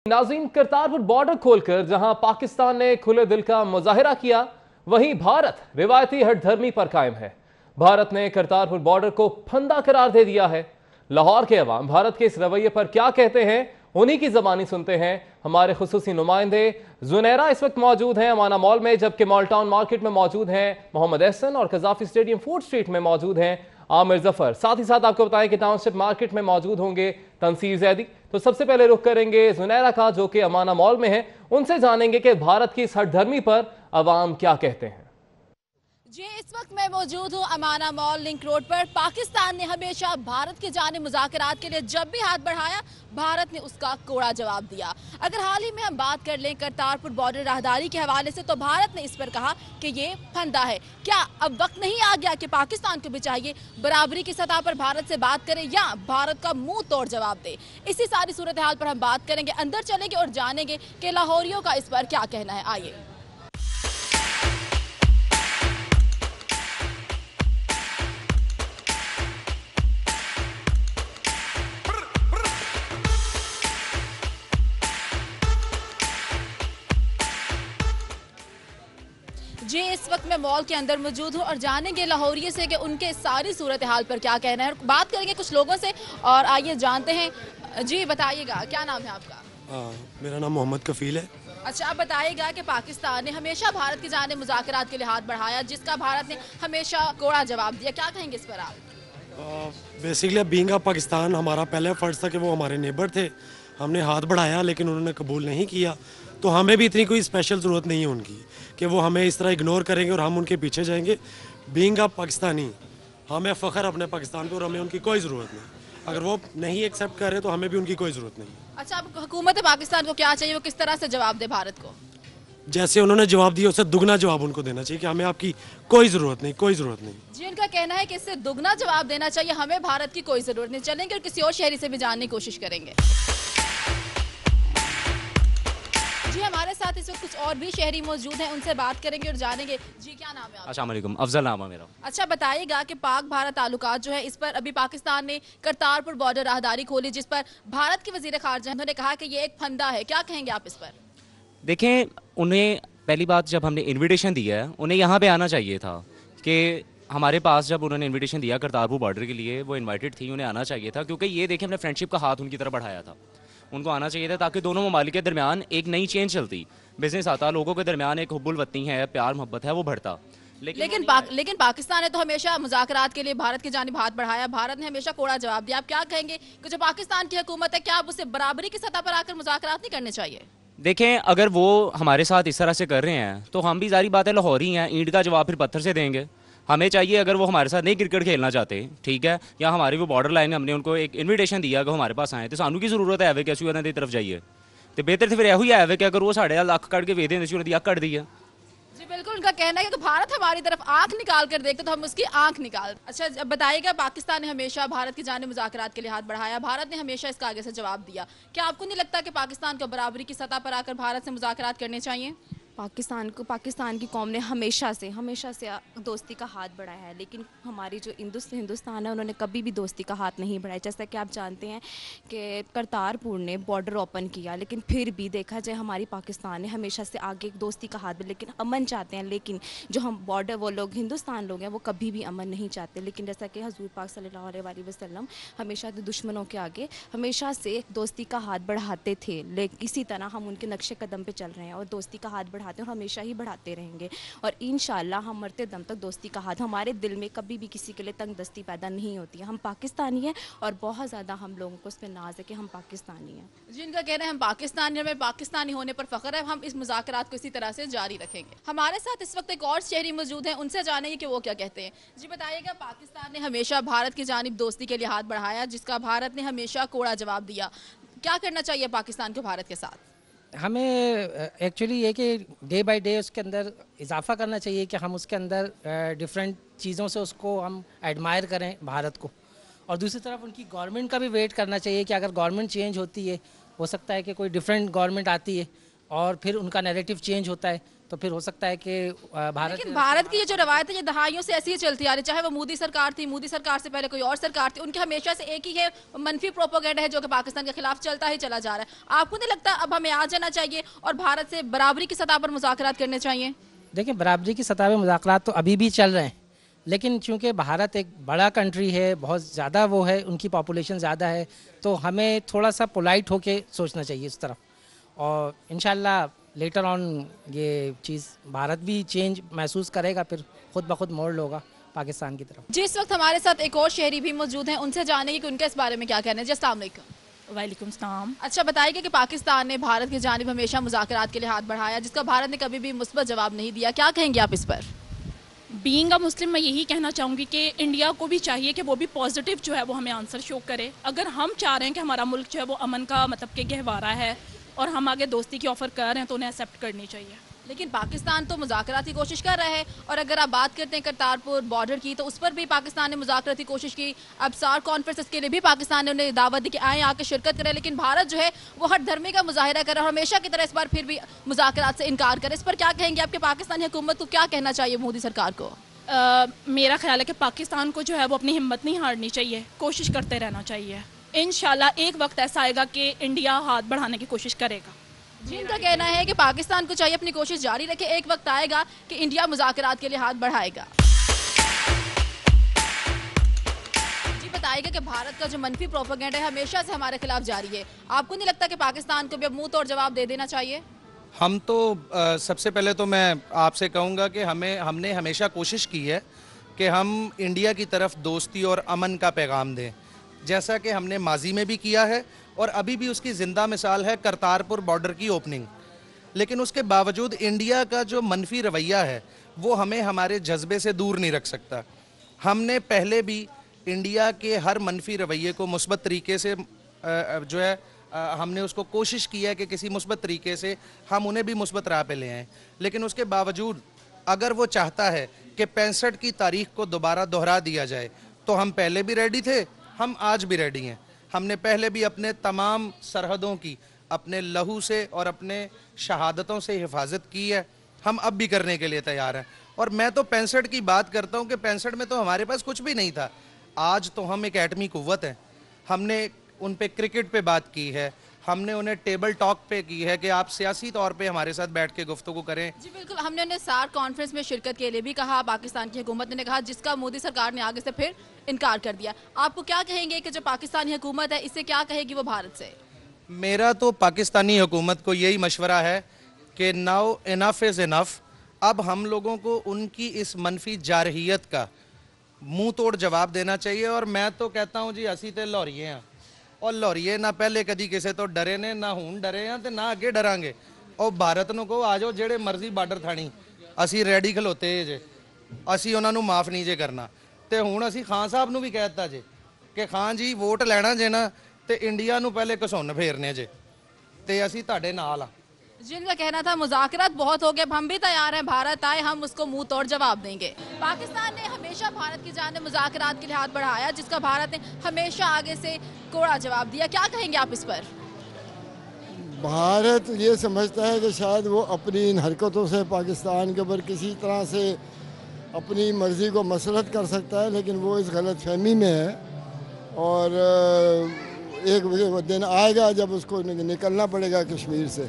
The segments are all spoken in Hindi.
नाज़रीन, करतारपुर बॉर्डर खोलकर जहां पाकिस्तान ने खुले दिल का मुजाहिरा किया, वहीं भारत रिवायती हठधर्मी पर कायम है। भारत ने करतारपुर बॉर्डर को फंदा करार दे दिया है। लाहौर के अवाम भारत के इस रवैये पर क्या कहते हैं, उन्हीं की ज़बानी सुनते हैं। हमारे खुसूसी नुमाइंदे जुनैरा इस वक्त मौजूद हैं अमाना मॉल में, जबकि मॉल टाउन मार्केट में मौजूद हैं मोहम्मद एहसन और कजाफी स्टेडियम फूड स्ट्रीट में मौजूद हैं आमिर जफर। साथ ही साथ आपको बताएं कि टाउनशिप मार्केट में मौजूद होंगे तनसीर जैदी। तो सबसे पहले रुख करेंगे जुनैरा का, जो कि अमाना मॉल में है। उनसे जानेंगे कि भारत की इस हठधर्मी पर अवाम क्या कहते हैं। जी, इस वक्त मैं मौजूद हूँ अमाना मॉल लिंक रोड पर। पाकिस्तान ने हमेशा भारत के जानिब मुज़ाकरात के लिए जब भी हाथ बढ़ाया, भारत ने उसका कोड़ा जवाब दिया। अगर हाल ही में हम बात कर लें करतारपुर बॉर्डर राहदारी के हवाले से, तो भारत ने इस पर कहा कि ये फंदा है। क्या अब वक्त नहीं आ गया कि पाकिस्तान को भी चाहिए बराबरी की सतह पर भारत से बात करे या भारत का मुंह तोड़ जवाब दे? इसी सारी सूरत हाल पर हम बात करेंगे, अंदर चलेंगे और जानेंगे कि लाहौरियों का इस पर क्या कहना है। आइए। जी, इस वक्त मैं मॉल के अंदर मौजूद हूँ और जानेंगे लाहौरिये से कि उनके सारी सूरत हाल पर क्या कहना है। बात करेंगे कुछ लोगों से और आइए जानते हैं। जी बताइएगा, क्या नाम है आपका? मेरा नाम मोहम्मद कफील है। अच्छा, आप बताइएगा कि पाकिस्तान ने हमेशा भारत की जानिब मुज़ाकरात के लिए हाथ बढ़ाया, जिसका भारत ने हमेशा कोड़ा जवाब दिया। क्या कहेंगे इस पर आप? बेसिकली बीइंग पाकिस्तान हमारा पहला फ़र्ज़ था कि वो हमारे नेबर थे। हमने हाथ बढ़ाया लेकिन उन्होंने कबूल नहीं किया, तो हमें भी इतनी कोई स्पेशल ज़रूरत नहीं है उनकी कि वो हमें इस तरह इग्नोर करेंगे और हम उनके पीछे जाएंगे। बीइंग पाकिस्तानी, हमें फ़ख्र अपने पाकिस्तान पे और हमें उनकी कोई ज़रूरत नहीं। अगर वो नहीं एक्सेप्ट कर रहे तो हमें भी उनकी कोई ज़रूरत नहीं। अच्छा, अब हुकूमत पाकिस्तान को क्या चाहिए, वो किस तरह से जवाब दे भारत को? जैसे उन्होंने जवाब दिया उससे दुगना जवाब उनको देना चाहिए कि हमें आपकी कोई ज़रूरत नहीं, कोई ज़रूरत नहीं। जी, उनका कहना है कि इससे दुगना जवाब देना चाहिए, हमें भारत की कोई ज़रूरत नहीं। चलेंगे और किसी और शहरी से भी जानने की कोशिश करेंगे। जी, हमारे साथ इस वक्त कुछ और भी शहरी मौजूद हैं, उनसे बात करेंगे और जानेंगे। जी, क्या नाम है आपका? अस्सलाम वालेकुम, अफजल नाम है मेरा। अच्छा, बताइएगा कि पाक भारत ताल्लुकात जो है, इस पर अभी पाकिस्तान ने करतारपुर बॉर्डर राहदारी खोली, जिस पर भारत के वजीर खारजा उन्होंने कहा कि ये एक फंदा है। क्या कहेंगे आप इस पर? देखें, उन्हें पहली बात, जब हमने इनविटेशन दिया है उन्हें यहाँ पे आना चाहिए था। कि हमारे पास जब उन्होंने इनविटेशन दिया करतारपुर बॉर्डर के लिए, वो इनवाइटेड थी, उन्हें आना चाहिए था। क्योंकि ये देखें, हमने फ्रेंडशिप का हाथ उनकी तरफ बढ़ाया था, उनको आना चाहिए था ताकि दोनों ममालिक के दरमियान एक नई चेंज चलती, बिजनेस आता, लोगों के दरमियान एक हुब्बुल वतनी है, प्यार मोहब्बत है, वो बढ़ता। लेकिन पाकिस्तान ने तो हमेशा मुज़ाकरात के लिए भारत की जानिब हाथ बढ़ाया, भारत ने हमेशा कोड़ा जवाब दिया। आप क्या कहेंगे कि जो पाकिस्तान की हुकूमत है, क्या आप उससे बराबरी की सतह पर आकर मुज़ाकरात नहीं करने चाहिए? देखें, अगर वो हमारे साथ इस तरह से कर रहे हैं तो हम भी जारी बात है लाहौरी हैं, ईंट का जवाब फिर पत्थर से देंगे। हमें चाहिए, अगर वो हमारे साथ नहीं क्रिकेट खेलना चाहते, ठीक है, या हमारी वो बॉर्डर लाइन, हमने उनको एक इन्विटेशन दिया कि हमारे पास आए, तो सानू की जरूरत है कि असं उन्होंने की तरफ जाइए। तो बेहतर तो फिर यही है कि अगर वो साढ़े लख कट के वेदे उन्होंने अख कट दी है। जी बिल्कुल, उनका कहना है कि भारत हमारी तरफ आंख निकाल कर देखते तो हम उसकी आंख निकाल। अच्छा, अब बताइएगा, पाकिस्तान ने हमेशा भारत की जानिब मुज़ाकरात के लिए हाथ बढ़ाया, भारत ने हमेशा इसका आगे से जवाब दिया। क्या आपको नहीं लगता कि पाकिस्तान को बराबरी की सतह पर आकर भारत से मुज़ाकरात करने चाहिए? पाकिस्तान की कौम ने हमेशा से दोस्ती का हाथ बढ़ाया है, लेकिन हमारी जो हिंदुस्तान है, उन्होंने कभी भी दोस्ती का हाथ नहीं बढ़ाया। जैसा कि आप जानते हैं कि करतारपुर ने बॉर्डर ओपन किया, लेकिन फिर भी देखा जाए हमारी पाकिस्तान ने हमेशा से आगे दोस्ती का हाथ, लेकिन अमन चाहते हैं। लेकिन जो हम बॉर्डर वो लोग हिंदुस्तान लोग हैं, वो कभी भी अमन नहीं चाहते। लेकिन जैसा कि हजूर पाक सल्लल्लाहु अलैहि वसल्लम हमेशा दुश्मनों के आगे हमेशा से दोस्ती का हाथ बढ़ाते थे, लेकिन इसी तरह हम उनके नक्शे कदम पे चल रहे हैं और दोस्ती का हाथ बढ़ाते हैं और हमेशा ही बढ़ाते रहेंगे। और इंशाल्लाह हम मरते दम तक दोस्ती का हाथ, हमारे दिल में कभी भी किसी के लिए तंगदस्ती पैदा नहीं होती है। हम पाकिस्तानी हैं और बहुत ज़्यादा हम लोगों को उस पर नाज है कि हम पाकिस्तानी हैं। जिनका कहना है हम पाकिस्तानी, हमें पाकिस्तानी होने पर फख्र है, हम इस मुज़ाकरात को इसी तरह से जारी रखेंगे। हमारे साथ इस वक्त एक और शहरी मौजूद हैं, उनसे जानेंगे कि वो क्या कहते हैं। जी बताइएगा, पाकिस्तान ने हमेशा भारत की जानिब दोस्ती के लिए हाथ बढ़ाया, जिसका भारत ने हमेशा कोड़ा जवाब दिया। क्या करना चाहिए पाकिस्तान को भारत के साथ? हमें एक्चुअली ये कि डे बाय डे उसके अंदर इजाफा करना चाहिए कि हम उसके अंदर डिफरेंट चीज़ों से उसको हम एडमायर करें भारत को। और दूसरी तरफ उनकी गवर्नमेंट का भी वेट करना चाहिए कि अगर गवर्नमेंट चेंज होती है, हो सकता है कि कोई डिफरेंट गवर्नमेंट आती है और फिर उनका नैरेटिव चेंज होता है, तो फिर हो सकता है कि भारत लेकिन भारत की ये जो रवायत है ये दहाइयों से ऐसी ही चलती आ रही, चाहे वो मोदी सरकार थी, मोदी सरकार से पहले कोई और सरकार थी, उनके हमेशा से एक ही है मनफी प्रोपेगेंडा है जो कि पाकिस्तान के खिलाफ चलता ही चला जा रहा है। आपको नहीं लगता अब हमें आ जाना चाहिए और भारत से बराबरी की सतह पर मुज़ाकरात करने चाहिए? देखिए, बराबरी की सतह पर मुज़ाकरात तो अभी भी चल रहे हैं, लेकिन चूंकि भारत एक बड़ा कंट्री है, बहुत ज़्यादा वो है, उनकी पॉपुलेशन ज़्यादा है, तो हमें थोड़ा सा पोलाइट होके सोचना चाहिए इस तरफ। और इंशाल्लाह लेटर ऑन ये चीज़ भारत भी चेंज महसूस करेगा, फिर खुद ब खुद मोड़ होगा पाकिस्तान की तरफ। जी, इस वक्त हमारे साथ एक और शहरी भी मौजूद हैं, उनसे जानेंगे कि उनका इस बारे में क्या कहना है। जी, अस्सलाम वालेकुम। वालेकुम सलाम। अच्छा, बताइए कि पाकिस्तान ने भारत की जानिब हमेशा मुज़ाकरात के लिए हाथ बढ़ाया, जिसका भारत ने कभी भी मुस्बत जवाब नहीं दिया, क्या कहेंगे आप इस पर? बीइंग अ मुस्लिम मैं यही कहना चाहूँगी कि इंडिया को भी चाहिए कि वो भी पॉजिटिव जो है वो हमें आंसर शो करे। अगर हम चाह रहे हैं कि हमारा मुल्क जो है वो अमन का मतलब कि गहवारा है और हम आगे दोस्ती की ऑफ़र कर रहे हैं तो उन्हें एक्सेप्ट करनी चाहिए। लेकिन पाकिस्तान तो मुज़ाकरात की कोशिश कर रहा है, और अगर आप बात करते हैं करतारपुर बॉर्डर की, तो उस पर भी पाकिस्तान ने मुज़ाकरात की कोशिश की। अब सार कॉन्फ्रेंस के लिए भी पाकिस्तान ने उन्हें दावत दी कि आए आके शिरकत करें, लेकिन भारत जो है वो हर धर्मी का मुजाहिरा कर रहा है और हमेशा की तरह इस बार फिर भी मुज़ाकरात से इनकार करे। इस पर क्या कहेंगे? आपके पाकिस्तानी हुकूमत को क्या कहना चाहिए मोदी सरकार को? मेरा ख्याल है कि पाकिस्तान को जो है वो अपनी हिम्मत नहीं हारनी चाहिए, कोशिश करते रहना चाहिए। इंशाल्लाह एक वक्त ऐसा आएगा कि इंडिया हाथ बढ़ाने की कोशिश करेगा। जिनका कहना है कि पाकिस्तान को चाहिए अपनी कोशिश जारी रखे, एक वक्त आएगा कि इंडिया मुज़ाकरात के लिए हाथ बढ़ाएगा। जी, बताइएगा कि भारत का जो मनफी प्रोपेगेंडा है हमेशा से हमारे खिलाफ जारी है, आपको नहीं लगता कि पाकिस्तान को भी अब मुंह तोड़ जवाब दे देना चाहिए? हम तो सबसे पहले तो मैं आपसे कहूँगा कि हमने हमेशा कोशिश की है कि हम इंडिया की तरफ दोस्ती और अमन का पैगाम दें, जैसा कि हमने माजी में भी किया है और अभी भी उसकी ज़िंदा मिसाल है करतारपुर बॉर्डर की ओपनिंग। लेकिन उसके बावजूद इंडिया का जो मनफी रवैया है वो हमें हमारे जज्बे से दूर नहीं रख सकता। हमने पहले भी इंडिया के हर मनफी रवैये को मुस्बत तरीके से जो है हमने उसको कोशिश की है कि किसी मुस्बत तरीके से हम उन्हें भी मुस्बत राह पे ले आएँ। लेकिन उसके बावजूद अगर वो चाहता है कि 65 की तारीख को दोबारा दोहरा दिया जाए तो हम पहले भी रेडी थे, हम आज भी रेडी हैं। हमने पहले भी अपने तमाम सरहदों की अपने लहू से और अपने शहादतों से हिफाजत की है, हम अब भी करने के लिए तैयार हैं। और मैं तो 65 की बात करता हूँ कि 65 में तो हमारे पास कुछ भी नहीं था, आज तो हम एक एटमी कुव्वत हैं। हमने उन पे क्रिकेट पे बात की है, हमने उन्हें टेबल टॉक पे की है कि आप सियासी तौर पे हमारे साथ बैठ के गुफ्तगू करें। जी बिल्कुल, हमने उन्हें सार कॉन्फ्रेंस में शिरकत के लिए भी कहा, पाकिस्तान की हुकूमत ने कहा, जिसका मोदी सरकार ने आगे से फिर इनकार कर दिया। आपको क्या कहेंगे कि जो पाकिस्तानी हुकूमत है इससे क्या कहेगी वो भारत से? मेरा तो पाकिस्तानी हुकूमत को यही मशवरा है कि नाउ इनफ इज़ इनफ। अब हम लोगों को उनकी इस मनफी जारहियत का मुंह तोड़ जवाब देना चाहिए। और मैं तो कहता हूँ जी, असी तो लाहौरीए हैं और लाहौरीए ना पहले कदी किसी तो डरे ने, ना हुण डरे हैं तो ना अगे डरांगे। और भारत ਨੂੰ ਕਹੋ ਆ ਜਾਓ ਜਿਹੜੇ ਮਰਜ਼ੀ ਬਾਰਡਰ ਥਾਣੀ, ਅਸੀਂ ਰੈਡੀ ਖਲੋਤੇ ਜੇ, ਅਸੀਂ ਉਹਨਾਂ ਨੂੰ ਮਾਫ ਨਹੀਂ ਜੇ ਕਰਨਾ। ਤੇ ਹੁਣ ਅਸੀਂ ਖਾਨ ਸਾਹਿਬ ਨੂੰ ਵੀ ਕਹਿ ਦਿੱਤਾ ਜੇ ਕਿ ਖਾਨ ਜੀ ਵੋਟ ਲੈਣਾ ਜੇ ਨਾ ਤੇ ਇੰਡੀਆ ਨੂੰ ਪਹਿਲੇ ਘਸੁੰਨ ਫੇਰਨੇ ਜੇ ਤੇ ਅਸੀਂ ਤੁਹਾਡੇ ਨਾਲ ਆ। जिनका कहना था मुज़ाकरात बहुत हो गए, अब हम भी तैयार हैं, भारत आए हम उसको मुंह तोड़ जवाब देंगे। पाकिस्तान ने हमेशा भारत की जानिब मुज़ाकरात के लिए हाथ बढ़ाया, जिसका भारत ने हमेशा आगे से कोड़ा जवाब दिया। क्या कहेंगे आप इस पर? भारत ये समझता है कि शायद वो अपनी इन हरकतों से पाकिस्तान के ऊपर किसी तरह से अपनी मर्ज़ी को मसलत कर सकता है, लेकिन वो इस गलत फहमी में है। और एक दिन आएगा जब उसको निकलना पड़ेगा कश्मीर से।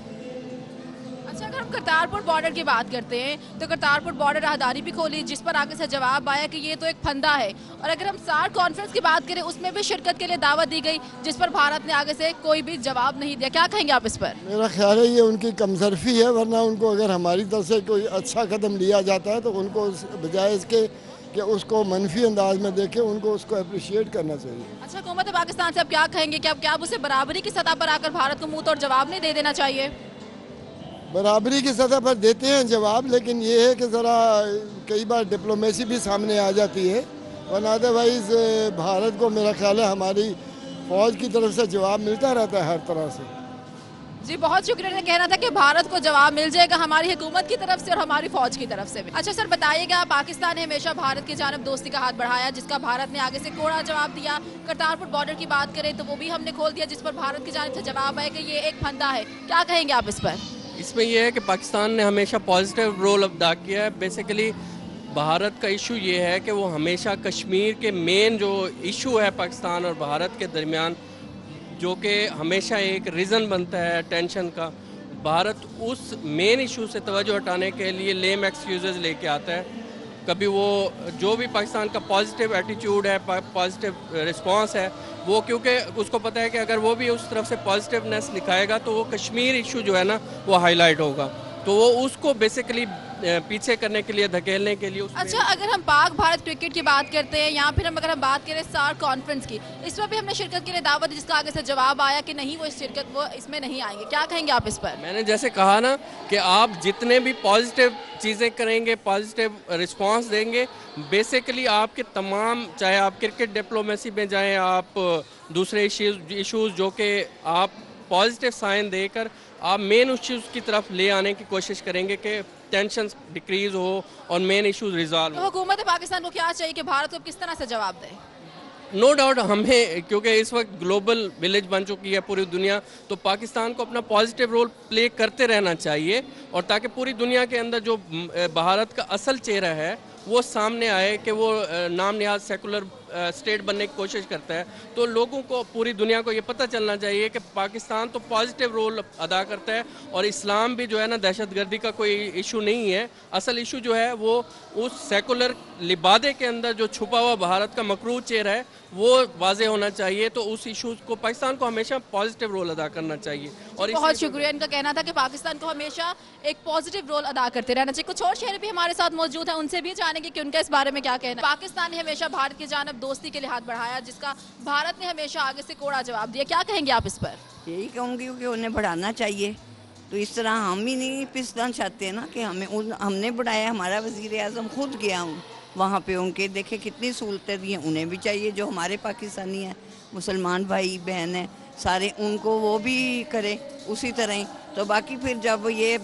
अच्छा, अगर हम करतारपुर बॉर्डर की बात करते हैं तो करतारपुर बॉर्डर राहदारी भी खोली, जिस पर आगे से जवाब आया कि ये तो एक फंदा है। और अगर हम सार कॉन्फ्रेंस की बात करें उसमें भी शिरकत के लिए दावत दी गई, जिस पर भारत ने आगे से कोई भी जवाब नहीं दिया। क्या कहेंगे आप इस पर? मेरा ख्याल है ये उनकी कमजोरी है, वरना उनको अगर हमारी तरफ से कोई अच्छा कदम लिया जाता है तो उनको बजाय इसके कि उसको मनफी अंदाज में देखें, उनको उसको अप्रिशिएट करना चाहिए। अच्छा, हुकूमत पाकिस्तान से अब क्या कहेंगे कि अब क्या उसे बराबरी की सतह पर आकर भारत को मुंह तोड़ जवाब नहीं दे देना चाहिए? बराबरी की सतह पर देते हैं जवाब, लेकिन ये है कि ज़रा कई बार डिप्लोमेसी भी सामने आ जाती है, वरना अदरवाइज़ भारत को मेरा ख्याल है हमारी फ़ौज की तरफ से जवाब मिलता रहता है हर तरह से। जी बहुत शुक्रिया। ने कहना था कि भारत को जवाब मिल जाएगा हमारी हुकूमत की तरफ से और हमारी फौज की तरफ से भी। अच्छा सर, बताइएगा, पाकिस्तान ने हमेशा भारत की जानिब दोस्ती का हाथ बढ़ाया, जिसका भारत ने आगे से कोड़ा जवाब दिया। करतारपुर बॉर्डर की बात करें तो वो भी हमने खोल दिया, जिस पर भारत की जानिब से जवाब है कि ये एक फंदा है। क्या कहेंगे आप इस पर? इसमें यह है कि पाकिस्तान ने हमेशा पॉजिटिव रोल अदा किया है। बेसिकली भारत का इशू ये है कि वो हमेशा कश्मीर के मेन जो इशू है पाकिस्तान और भारत के दरमियान, जो कि हमेशा एक रीज़न बनता है टेंशन का, भारत उस मेन इशू से तवज्जो हटाने के लिए लेम एक्सक्यूज़ लेके आता है। कभी वो जो भी पाकिस्तान का पॉजिटिव एटीट्यूड है, पॉजिटिव रिस्पांस है, वो क्योंकि उसको पता है कि अगर वो भी उस तरफ से पॉजिटिवनेस दिखाएगा तो वो कश्मीर इशू जो है ना वो हाईलाइट होगा, तो वो उसको बेसिकली पीछे करने के लिए, धकेलने के लिए। अच्छा, अगर हम पाक भारत क्रिकेट की बात करते हैं या फिर अगर हम बात करें सार्क कॉन्फ्रेंस की, इसमें भी हमने शिरकत के लिए दावत दी, जिसका आगे से जवाब आया कि नहीं, वो इसमें नहीं आएंगे। क्या कहेंगे आप इस पर? मैंने जैसे कहा ना कि आप जितने भी पॉजिटिव चीज़ें करेंगे, पॉजिटिव रिस्पांस देंगे, बेसिकली आपके तमाम, चाहे आप क्रिकेट डिप्लोमेसी में जाएं, आप दूसरे इश्यूज़ जो कि आप पॉजिटिव साइन देकर आप मेन इश्यूज़ की तरफ ले आने की कोशिश करेंगे कि टेंशन डिक्रीज हो और मेन इश्यूज रिजॉल्व हो। तो हुकूमत पाकिस्तान को क्या चाहिए कि भारत को किस तरह से जवाब दे? नो डाउट हमें, क्योंकि इस वक्त ग्लोबल विलेज बन चुकी है पूरी दुनिया, तो पाकिस्तान को अपना पॉजिटिव रोल प्ले करते रहना चाहिए, और ताकि पूरी दुनिया के अंदर जो भारत का असल चेहरा है वो सामने आए कि वो नाम निहाद सेकुलर स्टेट बनने की कोशिश करता है। तो लोगों को, पूरी दुनिया को ये पता चलना चाहिए कि पाकिस्तान तो पॉजिटिव रोल अदा करता है, और इस्लाम भी जो है ना दहशतगर्दी का कोई इशू नहीं है। असल इशू जो है वो उस सेकुलर लिबादे के अंदर जो छुपा हुआ भारत का मकरूज चेहरा है वो वाजे होना चाहिए। तो उस इशू को पाकिस्तान को हमेशा पॉजिटिव रोल अदा करना चाहिए। और बहुत शुक्रिया। इनका कहना था कि पाकिस्तान को हमेशा एक पॉजिटिव रोल अदा करते रहना चाहिए। कुछ और शहर भी हमारे साथ मौजूद हैं, उनसे भी जानेंगे कि उनका इस बारे में क्या कहना है। पाकिस्तान ने हमेशा भारत की जानब दोस्ती के लिए हाथ बढ़ाया, जिसका भारत ने हमेशा आगे से कोड़ा जवाब दिया। क्या कहेंगे आप इस पर? यही कहूँगी कि उन्हें बढ़ाना चाहिए। तो इस तरह हम ही नहीं पिसना चाहते हैं ना कि हमने बढ़ाया। हमारा वज़ीर आज़म खुद गया हूँ वहाँ पे, उनके देखे कितनी सहूलतें दी हैं, उन्हें भी चाहिए। जो हमारे पाकिस्तानी हैं, मुसलमान भाई बहन हैं सारे, उनको वो भी करें उसी तरह ही। तो बाकी फिर जब ये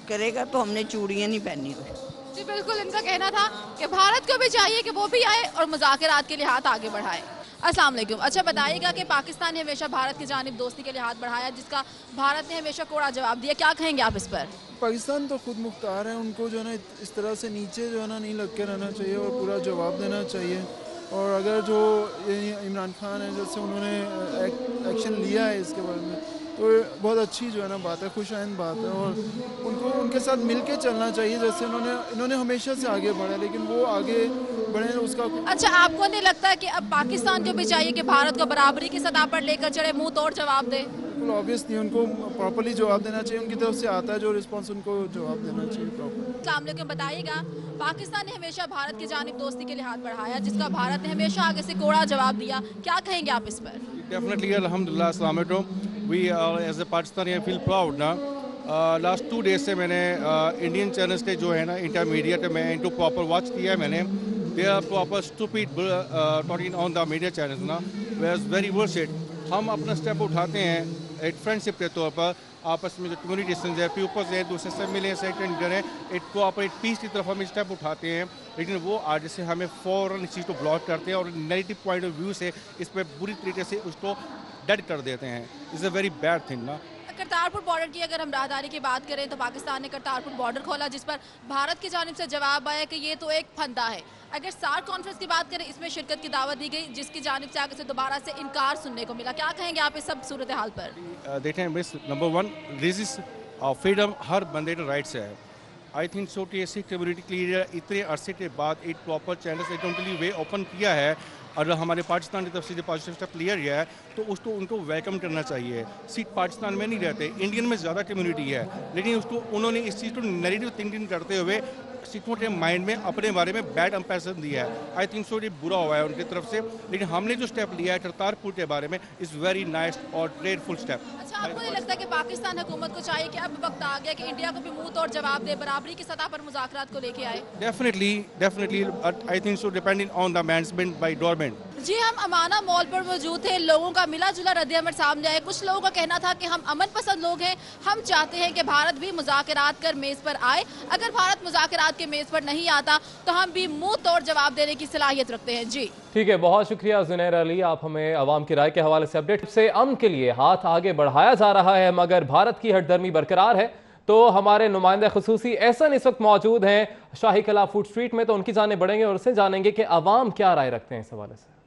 करेगा तो हमने चूड़ियाँ नहीं पहनी हुई। जी बिल्कुल, इनका कहना था कि भारत को भी चाहिए कि वो भी आए और मुज़ाकरात के लिए हाथ आगे बढ़ाए। अस्सलाम वालेकुम। अच्छा बताइएगा कि पाकिस्तान ने हमेशा भारत की जानिब दोस्ती के लिए हाथ बढ़ाया, जिसका भारत ने हमेशा कोड़ा जवाब दिया। क्या कहेंगे आप इस पर? पाकिस्तान तो खुद मुख्तार है, उनको जो है ना इस तरह से नीचे जो है ना नहीं लग के रहना चाहिए और पूरा जवाब देना चाहिए। और अगर जो इमरान खान है, जैसे उन्होंने एक्शन लिया है इसके बारे में, तो बहुत अच्छी जो है ना बात है, खुशाइंद बात है, और उनको उनके साथ मिल के चलना चाहिए। जैसे इन्होंने हमेशा से आगे बढ़ा, लेकिन वो आगे बढ़े उसका। अच्छा, आपको नहीं लगता कि अब पाकिस्तान को भी चाहिए कि भारत को बराबरी की सतह पर लेकर चले, मुंह तोड़ जवाब दे? बिल्कुल ऑब्वियसली उनको प्रॉपर्ली जवाब देना चाहिए। उनकी तरफ से आता है जो रिस्पॉन्स, उनको जवाब देना चाहिए प्रॉपर। अस्सलाम वालेकुम। बताइएगा, पाकिस्तान ने हमेशा भारत की जानिब दोस्ती के लिए हाथ बढ़ाया, जिसका भारत ने हमेशा आगे से कोड़ा जवाब दिया। क्या कहेंगे आप इस पर? Definitely, alhamdulillah, अस्सलाम वालेकुम। We as a Pakistani I feel proud ना। लास्ट 2 days से मैंने इंडियन चैनल्स के जो है ना इंटरमीडिएट में इनको प्रॉपर वॉच किया है मैंने। They are proper stupid talking on the media channels ना, वेयर वेरी वर्स इट। हम अपना स्टेप उठाते हैं एक फ्रेंडशिप के तौर पर, आपस में जो कम्युनिकेशन है, पीपल्स हैं, दूसरे से मिलें, सेकंड करें, एक प्रॉपर एक पीस की तरफ हम स्टेप उठाते हैं। लेकिन वो आज से हमें फ़ौरन इस चीज़ को ब्लॉक करते हैं और नेगेटिव पॉइंट ऑफ व्यू से इस पर बुरी तरीके से उसको डेड कर देते हैं। It's a very bad thing ना। करतारपुर बॉर्डर की अगर हम राहदारी की बात करें तो पाकिस्तान ने करतारपुर बॉर्डर खोला, जिस पर भारत की जानिब से जवाब आया कि ये तो एक फंदा है। अगर सार्क कॉन्फ्रेंस की बात करें, इसमें शिरकत की दावत दी गई, जिसकी जानिब से आगे से दोबारा से इनकार सुनने को मिला। क्या कहेंगे आप इस सब सूरत हाल पर? देखें मिस, नंबर 1 रिलीजियस फ्रीडम हर बंदे का राइट्स है। आई थिंक सो कि सिख कम्युनिटी के लिए इतने अरसे के बाद एक प्रॉपर चैनल अकाउंटली वे ओपन किया है, और हमारे पाकिस्तान की तरफ से जो पॉजिटिव स्टेप क्लियर किया है, तो उसको उनको वेलकम करना चाहिए। सिख पाकिस्तान में नहीं रहते, इंडियन में ज़्यादा कम्युनिटी है, लेकिन उसको उन्होंने इस चीज़ को नेगेटिव थिंकिंग करते हुए सिखों के माइंड में अपने बारे में बैड इंप्रेशन दिया है। आई थिंक सो ये बुरा हुआ है उनकी तरफ से, लेकिन हमने जो स्टेप लिया है करतारपुर के बारे में इज़ वेरी नाइस और ग्रेटफुल स्टेप। अच्छा, आपको नहीं लगता कि पाकिस्तान हुकूमत को चाहिए कि अब वक्त आ गया कि इंडिया को भी मुंह तोड़ जवाब दे, बराबरी की सतह पर मुज़ाकरात को लेके आए? Definitely I think so depending on the management by government. जी, हम अमाना मॉल पर मौजूद थे, लोगों का मिला जुला रद्द-ए-अमल सामने आया। कुछ लोगों का कहना था कि हम अमन पसंद लोग हैं, हम चाहते हैं कि भारत भी मुज़ाकरात कर मेज़ पर आए। अगर भारत मुज़ाकरात के मेज़ पर नहीं आता तो हम भी मुंह तोड़ जवाब देने की सलाहियत रखते हैं। जी ठीक है, बहुत शुक्रिया जुनैर अली, आप हमें अवाम की राय के हवाले से अपडेट से। अमन के लिए हाथ आगे बढ़ाया जा रहा है, मगर भारत की हठधर्मी बरकरार है, तो हमारे नुमाइंदे खुसूसी एहसन इस वक्त मौजूद हैं शाही कला फूड स्ट्रीट में, तो उनकी जाने बढ़ेंगे और उससे जानेंगे कि अवाम क्या राय रखते हैं इस हवाले से।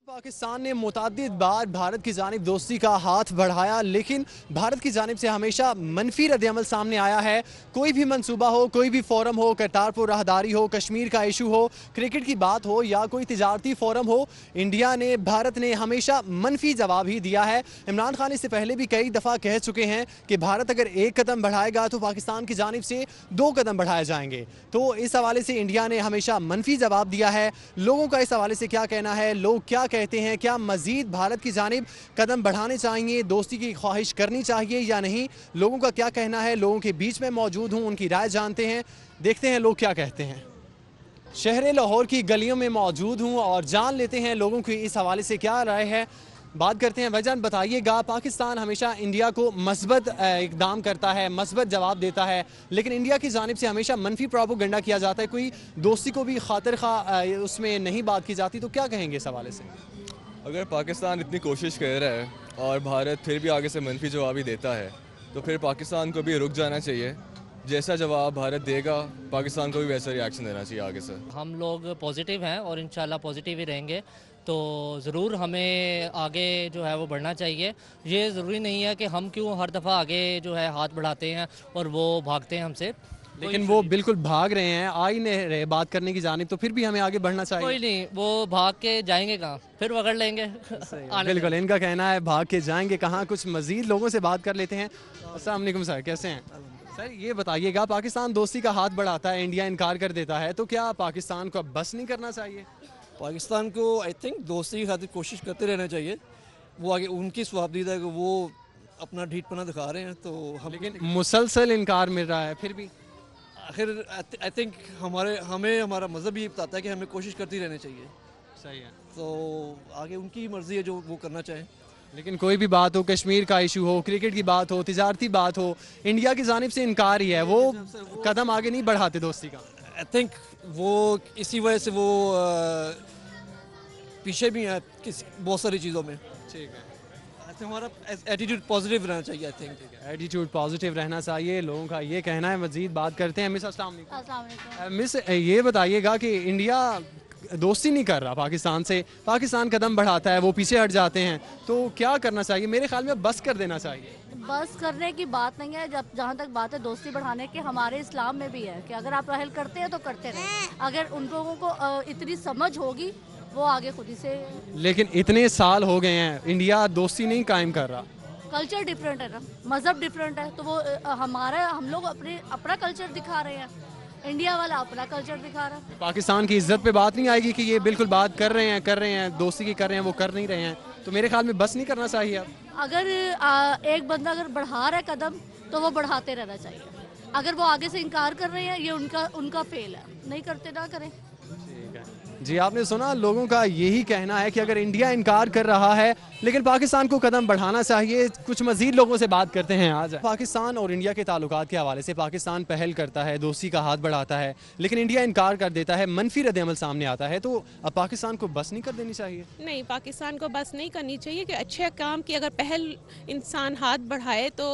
पाकिस्तान ने मुतअद्दिद बार भारत की जानिब दोस्ती का हाथ बढ़ाया, लेकिन भारत की जानिब से हमेशा मनफी रद्द-ए-अमल सामने आया है। कोई भी मंसूबा हो, कोई भी फोरम हो, करतारपुर राहदारी हो, कश्मीर का इशू हो, क्रिकेट की बात हो या कोई तिजारती फोरम हो, इंडिया ने, भारत ने हमेशा मनफी जवाब ही दिया है। इमरान खान इससे पहले भी कई दफ़ा कह चुके हैं कि भारत अगर एक कदम बढ़ाएगा तो पाकिस्तान की जानिब से 2 कदम बढ़ाए जाएंगे। तो इस हवाले से इंडिया ने हमेशा मनफी जवाब दिया है। लोगों का इस हवाले से क्या कहना है, लोग क्या कहते हैं, क्या मजीद भारत की जानिब कदम बढ़ाने चाहिए, दोस्ती की ख्वाहिश करनी चाहिए या नहीं, लोगों का क्या कहना है, लोगों के बीच में मौजूद हूँ, उनकी राय जानते हैं, देखते हैं लोग क्या कहते हैं। शहर लाहौर की गलियों में मौजूद हूँ और जान लेते हैं लोगों की इस हवाले से क्या राय है। बात करते हैं, भाईजान बताइएगा, पाकिस्तान हमेशा इंडिया को मस्बत इकदाम करता है, मस्बत जवाब देता है, लेकिन इंडिया की जानिब से हमेशा मनफी प्रोपेगेंडा किया जाता है, कोई दोस्ती को भी खातिर खा उसमें नहीं बात की जाती, तो क्या कहेंगे इस हवाले से? अगर पाकिस्तान इतनी कोशिश कर रहा है और भारत फिर भी आगे से मनफी जवाब ही देता है तो फिर पाकिस्तान को भी रुक जाना चाहिए। जैसा जवाब भारत देगा पाकिस्तान को भी वैसा रिएक्शन देना चाहिए आगे से। हम लोग पॉजिटिव हैं और इंशाल्लाह पॉजिटिव ही रहेंगे, तो ज़रूर हमें आगे जो है वो बढ़ना चाहिए। ये ज़रूरी नहीं है कि हम क्यों हर दफ़ा आगे जो है हाथ बढ़ाते हैं और वो भागते हैं हमसे, लेकिन वो बिल्कुल भाग रहे हैं, आ ही नहीं रहे बात करने की जानिब, तो फिर भी हमें आगे बढ़ना चाहिए। कोई नहीं, वो भाग के जाएंगे कहाँ, फिर पकड़ लेंगे। बिल्कुल, इनका कहना है भाग के जाएंगे कहाँ। कुछ मजीद लोगों से बात कर लेते हैं। अस्सलाम वालेकुम सर, कैसे हैं सर? ये बताइएगा, पाकिस्तान दोस्ती का हाथ बढ़ाता है, इंडिया इनकार कर देता है, तो क्या पाकिस्तान को अब बस नहीं करना चाहिए? पाकिस्तान को आई थिंक दोस्ती की खातिर कोशिश करते रहना चाहिए। वो आगे उनकी स्वाबदीदा है कि वो अपना ढीठपना दिखा रहे हैं, तो हम, लेकिन मुसलसल इनकार मिल रहा है फिर भी। आखिर आई थिंक हमें हमारा मज़हब ये बताता है कि हमें कोशिश करती रहनी चाहिए। सही है, तो आगे उनकी मर्ज़ी है जो वो करना चाहें। लेकिन कोई भी बात हो, कश्मीर का इशू हो, क्रिकेट की बात हो, तिजारती बात हो, इंडिया की जानिब से इनकार ही है, वो कदम आगे नहीं बढ़ाते दोस्ती का। आई थिंक वो इसी वजह से वो पीछे भी है बहुत सारी चीज़ों में। ठीक है, हमारा एटीट्यूड पॉजिटिव रहना चाहिए। आई थिंक एटीट्यूड पॉजिटिव रहना चाहिए, लोगों का ये कहना है। मजीद बात करते हैं। मिस अस्सलाम वालेकुम। मिस ये बताइएगा कि इंडिया दोस्ती नहीं कर रहा पाकिस्तान से, पाकिस्तान कदम बढ़ाता है, वो पीछे हट जाते हैं, तो क्या करना चाहिए? मेरे ख्याल में बस कर देना चाहिए। बस करने की बात नहीं है, जब जहाँ तक बात है दोस्ती बढ़ाने की, हमारे इस्लाम में भी है कि अगर आप पहल करते हैं तो करते रहें। अगर उन लोगों को इतनी समझ होगी वो आगे खुद ही से। लेकिन इतने साल हो गए हैं, इंडिया दोस्ती नहीं कायम कर रहा। कल्चर डिफरेंट है ना, मज़हब डिफरेंट है, तो वो हम लोग अपना कल्चर दिखा रहे हैं, इंडिया वाला अपना कल्चर दिखा रहा है। पाकिस्तान की इज्जत पे बात नहीं आएगी कि ये बिल्कुल बात कर रहे हैं दोस्ती की कर रहे हैं, वो कर नहीं रहे हैं, तो मेरे ख्याल में बस नहीं करना चाहिए। अब अगर एक बंदा अगर बढ़ा रहा है कदम तो वो बढ़ाते रहना चाहिए। अगर वो आगे से इनकार कर रहे हैं, ये उनका फेल है, नहीं करते ना करें। जी, आपने सुना, लोगों का यही कहना है कि अगर इंडिया इनकार कर रहा है लेकिन पाकिस्तान को कदम बढ़ाना चाहिए। कुछ मजीद लोगों से बात करते हैं। आज पाकिस्तान और इंडिया के ताल्लुकात के हवाले से पाकिस्तान पहल करता है, दोस्ती का हाथ बढ़ाता है, लेकिन इंडिया इनकार कर देता है, मनफी रद्द-ए-अमल सामने आता है, तो अब पाकिस्तान को बस नहीं कर देनी चाहिए? नहीं, पाकिस्तान को बस नहीं करनी चाहिए कि अच्छे काम की अगर पहल इंसान हाथ बढ़ाए तो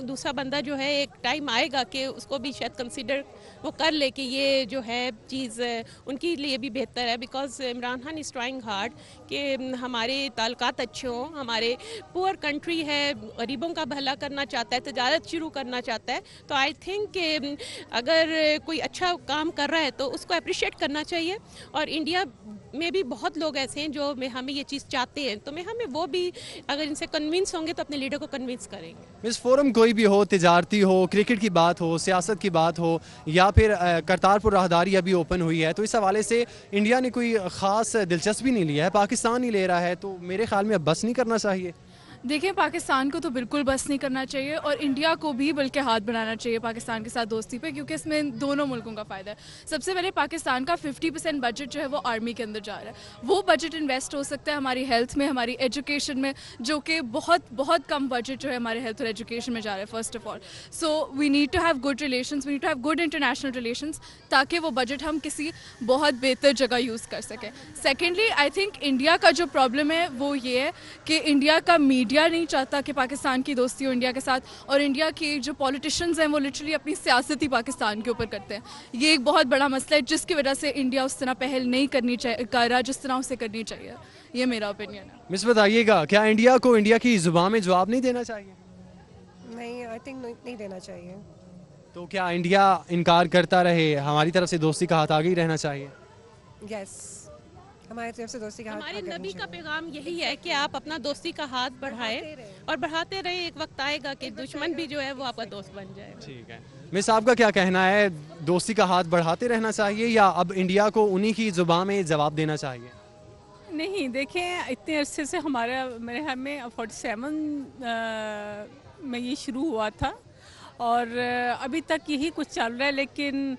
दूसरा बंदा जो है एक टाइम आएगा कि उसको भी शायद कंसिडर वो कर ले कि ये जो है चीज़ उनके लिए भी बेहतर है। Because Imran Khan is trying hard कि हमारे ताल्लुकात अच्छे हों, हमारे पुअर कंट्री है, गरीबों का भला करना चाहता है, तजारत शुरू करना चाहता है, तो आई थिंक अगर कोई अच्छा काम कर रहा है तो उसको अप्रिशिएट करना चाहिए। और इंडिया में भी बहुत लोग ऐसे हैं जो हमें ये चीज़ चाहते हैं, तो हमें वो भी अगर इनसे कन्विंस होंगे तो अपने लीडर को कन्विंस करेंगे। इस फोरम कोई भी हो, तिजारती हो, क्रिकेट की बात हो, सियासत की बात हो, या फिर करतारपुर राहदारी अभी ओपन हुई है, तो इस हवाले से इंडिया ने कोई ख़ास दिलचस्पी नहीं लिया है, पाकिस्तान ही ले रहा है, तो मेरे ख्याल में अब बस नहीं करना चाहिए। देखिए, पाकिस्तान को तो बिल्कुल बस नहीं करना चाहिए और इंडिया को भी बल्कि हाथ बढ़ाना चाहिए पाकिस्तान के साथ दोस्ती पे, क्योंकि इसमें दोनों मुल्कों का फ़ायदा है। सबसे पहले पाकिस्तान का 50% बजट जो है वो आर्मी के अंदर जा रहा है। वो बजट इन्वेस्ट हो सकता है हमारी हेल्थ में, हमारी एजुकेशन में, जो कि बहुत कम बजट जो है हमारे हेल्थ और एजुकेशन में जा रहा है। First of all, so we need to have good relations, we need to have good international relations, ताकि वो बजट हम किसी बहुत बेहतर जगह यूज़ कर सकें। सेकेंडली, आई थिंक इंडिया का जो प्रॉब्लम है वो ये है कि इंडिया का मीडिया इंडिया नहीं चाहता कि पाकिस्तान की दोस्ती हो इंडिया के साथ, और इंडिया के जो पॉलिटिशियंस हैं वो लिटरली अपनी सियासत ही पाकिस्तान के ऊपर करते हैं। ये एक बहुत बड़ा मसला है जिसकी वजह से इंडिया उस तरह पहल नहीं करनी चाहिए, कर रहा जिस तरह उसे करनी चाहिए। ये मेरा ओपिनियन है। मिस बताइएगा, क्या इंडिया को इंडिया की ज़ुबान में जवाब नहीं देना चाहिए? नहीं, आई थिंक नहीं देना चाहिए। तो क्या इंडिया इनकार करता रहे, हमारी तरफ से दोस्ती का हाथ आगे ही रहना चाहिए? यस, हमारी तरफ से दोस्ती का हाथ हमारे आगे नबी रहना का चाहिए। पैगाम यही है कि आप अपना दोस्ती का हाथ बढ़ाएं और बढ़ाते रहें। एक वक्त आएगा कि दुश्मन भी जो है वो आपका दोस्त बन जाए। ठीक है मिस, आपका क्या कहना है, दोस्ती का हाथ बढ़ाते रहना चाहिए या अब इंडिया को उन्हीं की ज़ुबान में जवाब देना चाहिए? नहीं, देखें इतने अरसे से हमारा मेरे ख्याल में 47 में ये शुरू हुआ था और अभी तक यही कुछ चल रहा है, लेकिन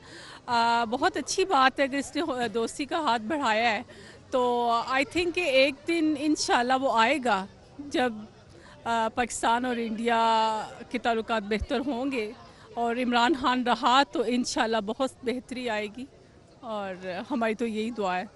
बहुत अच्छी बात है कि इसने दोस्ती का हाथ बढ़ाया है। तो आई थिंक कि एक दिन इंशाल्लाह वो आएगा जब पाकिस्तान और इंडिया के ताल्लुकात बेहतर होंगे और इमरान खान रहा तो इंशाल्लाह बहुत बेहतरी आएगी और हमारी तो यही दुआ है।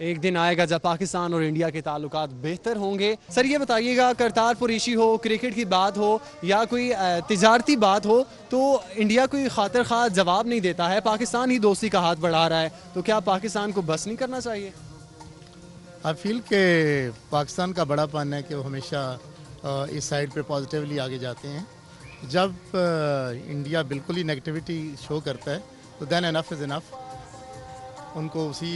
एक दिन आएगा जब पाकिस्तान और इंडिया के ताल्लुकात बेहतर होंगे। सर ये बताइएगा, करतारपुर इशू हो, क्रिकेट की बात हो या कोई तिजारती बात हो, तो इंडिया कोई खातिर खा जवाब नहीं देता है, पाकिस्तान ही दोस्ती का हाथ बढ़ा रहा है, तो क्या पाकिस्तान को बस नहीं करना चाहिए? आई फील के पाकिस्तान का बड़ापन है कि वो हमेशा इस साइड पे पॉजिटिवली आगे जाते हैं। जब इंडिया बिल्कुल ही नेगेटिविटी शो करता है तो देन एनफ इज़ इनफ, उनको उसी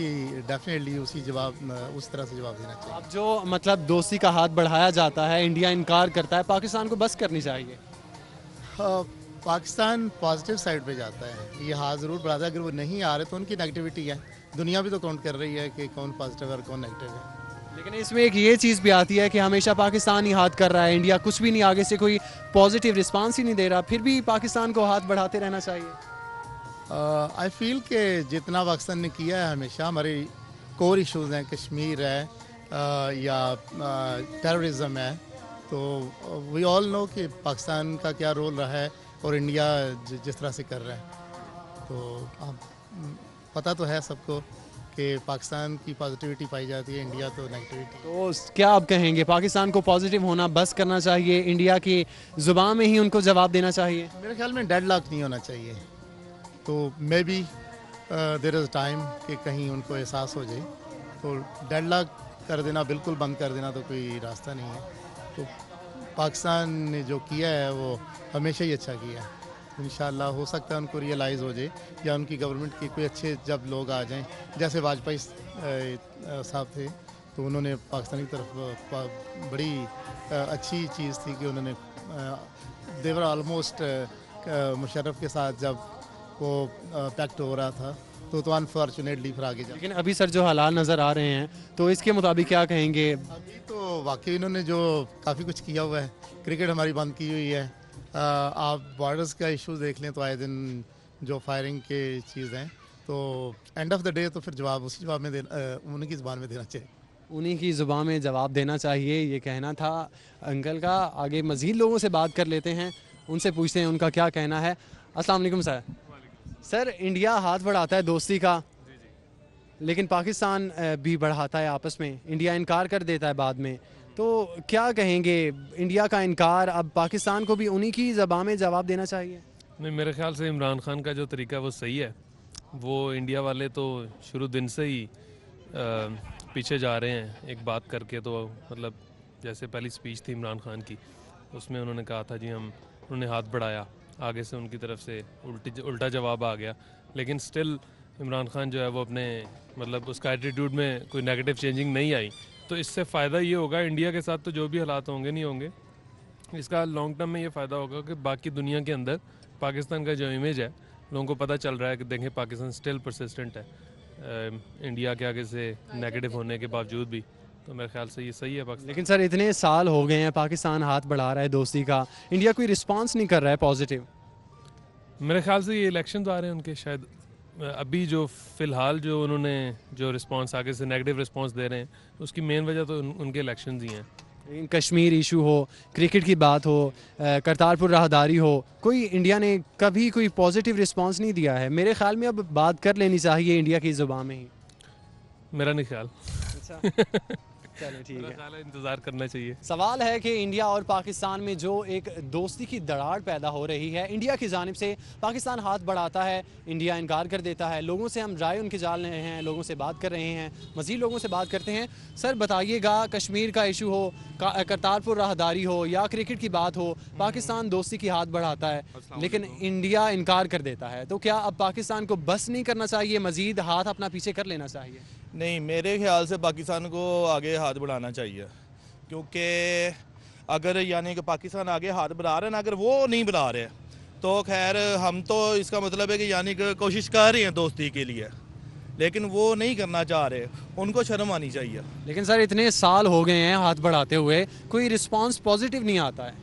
डेफिनेटली उसी जवाब उस तरह से जवाब देना चाहिए। अब जो मतलब दोस्ती का हाथ बढ़ाया जाता है, इंडिया इनकार करता है, पाकिस्तान को बस करनी चाहिए। पाकिस्तान पॉजिटिव साइड पे जाता है, ये हाथ ज़रूर बढ़ाता है। अगर वो नहीं आ रहे तो उनकी नेगेटिविटी है, दुनिया भी तो काउंट कर रही है कि कौन पॉजिटिव और कौन नेगेटिव है। लेकिन इसमें एक ये चीज़ भी आती है कि हमेशा पाकिस्तान ही हाथ कर रहा है, इंडिया कुछ भी नहीं, आगे से कोई पॉजिटिव रिस्पांस ही नहीं दे रहा, फिर भी पाकिस्तान को हाथ बढ़ाते रहना चाहिए। आई फील के जितना पाकिस्तान ने किया है हमेशा, हमारे कोर इश्यूज़ हैं, कश्मीर है या टेररिज्म है, तो वी ऑल नो कि पाकिस्तान का क्या रोल रहा है और इंडिया जिस तरह से कर रहा है, तो पता तो है सबको कि पाकिस्तान की पॉजिटिविटी पाई जाती है, इंडिया तो नेगेटिविटी। तो क्या आप कहेंगे, पाकिस्तान को पॉजिटिव होना बस करना चाहिए, इंडिया की ज़ुबान में ही उनको जवाब देना चाहिए? मेरे ख्याल में डेडलॉक नहीं होना चाहिए, तो maybe there is time कि कहीं उनको एहसास हो जाए, तो डेडलॉक कर देना, बिल्कुल बंद कर देना तो कोई रास्ता नहीं है। तो पाकिस्तान ने जो किया है वो हमेशा ही अच्छा किया है, इंशाल्लाह हो सकता है उनको रियलाइज़ हो जाए या उनकी गवर्नमेंट के कोई अच्छे जब लोग आ जाएं, जैसे वाजपेयी साहब थे, तो उन्होंने पाकिस्तान की तरफ बड़ी अच्छी चीज़ थी कि उन्होंने देवर ऑलमोस्ट मुशर्रफ के साथ जब वो पैक्ट हो रहा था तो अनफॉर्चुनेटली फिर आगे जा। लेकिन अभी सर जो हालात नज़र आ रहे हैं, तो इसके मुताबिक क्या कहेंगे? अभी तो वाकई इन्होंने जो काफ़ी कुछ किया हुआ है, क्रिकेट हमारी बंद की हुई है, आप बॉर्डर्स का इशू देख लें तो आए दिन जो फायरिंग के चीज़ हैं, तो एंड ऑफ द डे तो फिर जवाब उसी जवाब में देना, उन्हीं की ज़ुबान में देना चाहिए, उन्हीं की ज़ुबान में जवाब देना चाहिए, ये कहना था अंकल का। आगे मज़ीद लोगों से बात कर लेते हैं, उनसे पूछते हैं उनका क्या कहना है। अस्सलाम वालेकुम सर। सर इंडिया हाथ बढ़ाता है दोस्ती का, लेकिन पाकिस्तान भी बढ़ाता है आपस में, इंडिया इनकार कर देता है बाद में, तो क्या कहेंगे, इंडिया का इनकार अब पाकिस्तान को भी उन्हीं की ज़बान में जवाब देना चाहिए? नहीं, मेरे ख्याल से इमरान खान का जो तरीका है वो सही है। वो इंडिया वाले तो शुरू दिन से ही पीछे जा रहे हैं एक बात करके, तो मतलब जैसे पहली स्पीच थी इमरान खान की, उसमें उन्होंने कहा था जी उन्होंने हाथ बढ़ाया, आगे से उनकी तरफ से उल्टा जवाब आ गया, लेकिन स्टिल इमरान खान जो है वो अपने मतलब उसका एटीट्यूड में कोई नेगेटिव चेंजिंग नहीं आई। तो इससे फ़ायदा ये होगा इंडिया के साथ, तो जो भी हालात होंगे नहीं होंगे, इसका लॉन्ग टर्म में ये फ़ायदा होगा कि बाकी दुनिया के अंदर पाकिस्तान का जो इमेज है लोगों को पता चल रहा है कि देखें पाकिस्तान स्टिल परसिस्टेंट है इंडिया के आगे से नेगेटिव होने के बावजूद भी, तो मेरे ख्याल से ये सही है पाकिस्तान। लेकिन सर इतने साल हो गए हैं, पाकिस्तान हाथ बढ़ा रहा है दोस्ती का, इंडिया कोई रिस्पांस नहीं कर रहा है पॉजिटिव। मेरे ख्याल से ये इलेक्शन आ रहे हैं उनके, शायद अभी जो फ़िलहाल जो उन्होंने जो रिस्पांस आगे से नेगेटिव रिस्पांस दे रहे हैं, उसकी मेन वजह तो उनके इलेक्शंस ही हैं। कश्मीर इशू हो, क्रिकेट की बात हो, करतारपुर राहदारी हो, कोई इंडिया ने कभी कोई पॉजिटिव रिस्पांस नहीं दिया है। मेरे ख्याल में अब बात कर लेनी चाहिए इंडिया की ज़ुबान में ही। मेरा नहीं ख्याल। चलो ठीक है, ख्याल है इंतज़ार करना चाहिए। सवाल है कि इंडिया और पाकिस्तान में जो एक दोस्ती की दरार पैदा हो रही है, इंडिया की जानिब से पाकिस्तान हाथ बढ़ाता है, इंडिया इनकार कर देता है। लोगों से हम राय उनकी जान रहे हैं, लोगों से बात कर रहे हैं, मज़ीद लोगों से बात करते हैं। सर बताइएगा, कश्मीर का इशू हो, करतारपुर राहदारी हो या क्रिकेट की बात हो, पाकिस्तान दोस्ती की हाथ बढ़ाता है लेकिन इंडिया इनकार कर देता है। तो क्या अब पाकिस्तान को बस नहीं करना चाहिए, मज़ीद हाथ अपना पीछे कर लेना चाहिए? नहीं, मेरे ख्याल से पाकिस्तान को आगे हाथ बढ़ाना चाहिए, क्योंकि अगर यानी कि पाकिस्तान आगे हाथ बढ़ा रहे हैं ना, अगर वो नहीं बढ़ा रहे तो खैर हम तो इसका मतलब है कि यानी कि कोशिश कर रहे हैं दोस्ती के लिए, लेकिन वो नहीं करना चाह रहे, उनको शर्म आनी चाहिए। लेकिन सर इतने साल हो गए हैं हाथ बढ़ाते हुए, कोई रिस्पांस पॉजिटिव नहीं आता है।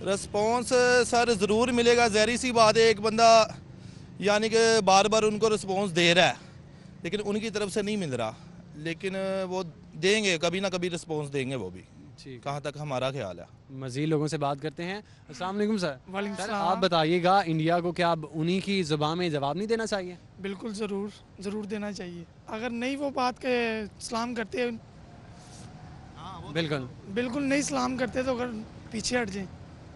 रिस्पांस सर ज़रूर मिलेगा, ज़ाहिर सी बात है, एक बंदा यानी कि बार बार उनको रिस्पांस दे रहा है लेकिन उनकी तरफ से नहीं मिल रहा, लेकिन वो देंगे, कभी ना कभी रिस्पांस देंगे वो भी, कहाँ तक हमारा ख्याल है। मज़ीद लोगों से बात करते हैं। अस्सलाम वालेकुम सर। वालेकुम सर सलाम। आप बताइएगा, इंडिया को क्या अब उन्हीं की ज़ुबान में जवाब नहीं देना चाहिए? बिल्कुल ज़रूर देना चाहिए। अगर नहीं वो बात के सलाम करते, बिल्कुल नहीं सलाम करते तो अगर पीछे हट जाए,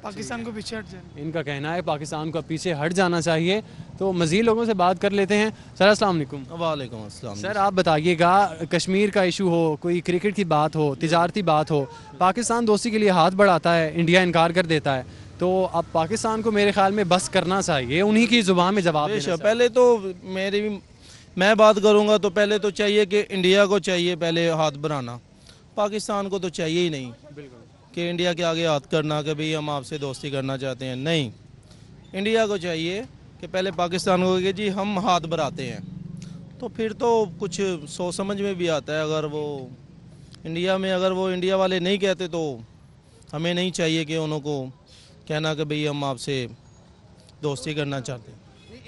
पाकिस्तान को पीछे हट जाए। इनका कहना है पाकिस्तान को पीछे हट जाना चाहिए। तो मज़ीद लोगों से बात कर लेते हैं। सर अस्सलाम वालेकुम। वालेकुम अस्सलाम। सर आप बताइएगा, कश्मीर का इशू हो, कोई क्रिकेट की बात हो, तिजारती बात हो, पाकिस्तान दोस्ती के लिए हाथ बढ़ाता है, इंडिया इनकार कर देता है, तो अब पाकिस्तान को मेरे ख्याल में बस करना चाहिए, उन्हीं की ज़ुबान में जवाब देना चाहिए। पहले तो मैं बात करूँगा तो पहले तो चाहिए कि इंडिया को चाहिए पहले हाथ बढ़ाना, पाकिस्तान को तो चाहिए ही नहीं कि इंडिया के आगे हाथ करना कि भाई हम आपसे दोस्ती करना चाहते हैं। नहीं, इंडिया को चाहिए कि पहले पाकिस्तान को कि जी हम हाथ बढ़ाते हैं, तो फिर तो कुछ सोच समझ में भी आता है। अगर वो इंडिया वाले नहीं कहते तो हमें नहीं चाहिए कि उनको कहना कि भाई हम आपसे दोस्ती करना चाहते हैं।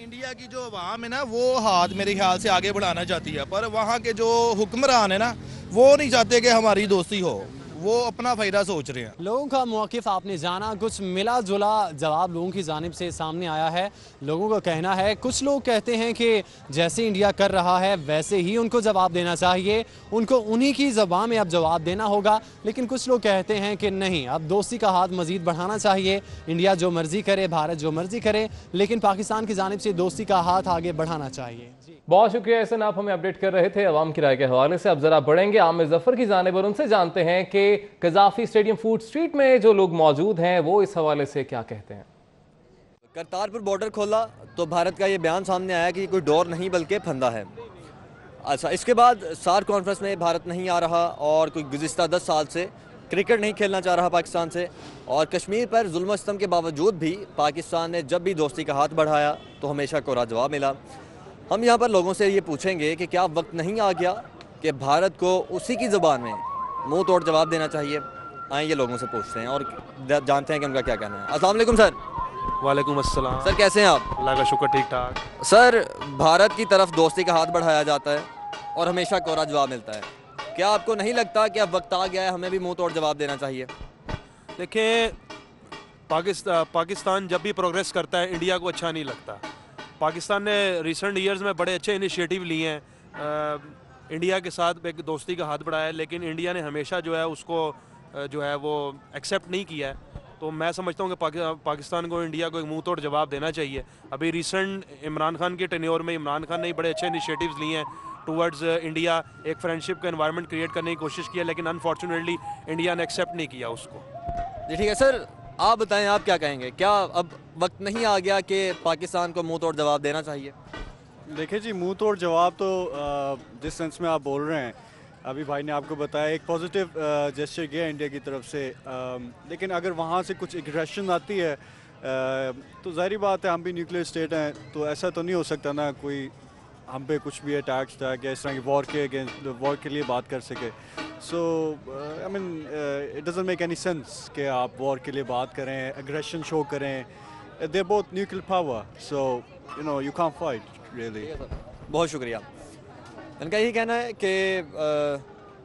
इंडिया की जो अवाम है ना, वो हाथ मेरे ख्याल से आगे बढ़ाना चाहती है, पर वहाँ के जो हुक्मरान है ना, वो नहीं चाहते कि हमारी दोस्ती हो, वो अपना फ़ायदा सोच रहे हैं। लोगों का मौक़िफ़ आपने जाना, कुछ मिला जुला जवाब लोगों की जानिब से सामने आया है। लोगों का कहना है, कुछ लोग कहते हैं कि जैसे इंडिया कर रहा है वैसे ही उनको जवाब देना चाहिए, उनको उन्हीं की ज़बान में अब जवाब देना होगा। लेकिन कुछ लोग कहते हैं कि नहीं, अब दोस्ती का हाथ मज़ीद बढ़ाना चाहिए, इंडिया जो मर्ज़ी करे, भारत जो मर्ज़ी करे, लेकिन पाकिस्तान की जानिब से दोस्ती का हाथ आगे बढ़ाना चाहिए। बहुत शुक्रिया एहसन, आप हमें अपडेट कर रहे थे अवाम की राय के हवाले से। अब जरा बढ़ेंगे आमिर जफर की जानिब और उनसे जानते हैं कि कज़ाफ़ी स्टेडियम फूड स्ट्रीट में जो लोग मौजूद हैं वो इस हवाले से क्या कहते हैं। करतारपुर बॉर्डर खोला तो भारत का ये बयान सामने आया कि कोई डोर नहीं बल्कि फंदा है। अच्छा, इसके बाद सार्क कॉन्फ्रेंस में भारत नहीं आ रहा और कोई गुज़िश्ता 10 साल से क्रिकेट नहीं खेलना चाह रहा पाकिस्तान से, और कश्मीर पर जुल्म सितम के बावजूद भी पाकिस्तान ने जब भी दोस्ती का हाथ बढ़ाया तो हमेशा कोरा जवाब मिला। हम यहाँ पर लोगों से ये पूछेंगे कि क्या वक्त नहीं आ गया कि भारत को उसी की ज़बान में मुंह तोड़ जवाब देना चाहिए। आए ये लोगों से पूछते हैं और जानते हैं कि उनका क्या कहना है। अस्सलाम वालेकुम सर। वालेकुम अस्सलाम। सर कैसे हैं आप? अल्लाह का शुक्र, ठीक ठाक। सर, भारत की तरफ दोस्ती का हाथ बढ़ाया जाता है और हमेशा कोरा जवाब मिलता है, क्या आपको नहीं लगता कि अब वक्त आ गया है हमें भी मुंह तोड़ जवाब देना चाहिए? देखिए, पाकिस्तान जब भी प्रोग्रेस करता है इंडिया को अच्छा नहीं लगता। पाकिस्तान ने रिसेंट ईयर्स में बड़े अच्छे इनिशिएटिव लिए हैं, इंडिया के साथ एक दोस्ती का हाथ बढ़ाया है, लेकिन इंडिया ने हमेशा जो है उसको जो है वो एक्सेप्ट नहीं किया है। तो मैं समझता हूँ कि पाकिस्तान को इंडिया को एक मुंह तोड़ जवाब देना चाहिए। अभी रिसेंट इमरान खान के टेन्योर में इमरान खान ने बड़े अच्छे इनिशिएटिव्स लिए हैं टूवर्ड्स इंडिया, एक फ्रेंडशिप का एनवायरनमेंट क्रिएट करने की कोशिश की है, लेकिन अनफॉर्चुनेटली इंडिया ने एक्सेप्ट नहीं किया उसको। जी ठीक है सर, आप बताएं आप क्या कहेंगे, क्या अब वक्त नहीं आ गया कि पाकिस्तान को मुंह तोड़ जवाब देना चाहिए? देखिए जी, मुंह तोड़ जवाब तो जिस सेंस में आप बोल रहे हैं, अभी भाई ने आपको बताया एक पॉजिटिव जेस्चर गया इंडिया की तरफ से, लेकिन अगर वहाँ से कुछ एग्रेशन आती है तो ज़ाहिर बात है हम भी न्यूक्लियर स्टेट हैं, तो ऐसा तो नहीं हो सकता ना कोई हम पे कुछ भी अटैक्स था कि इस तरह की वॉर के लिए बात कर सके। So I mean it doesn't make any sense कि आप वॉर के लिए बात करें, एग्रेशन शो करें। They both nuclear power, so you know you can't fight really. बहुत शुक्रिया। इनका यही कहना है कि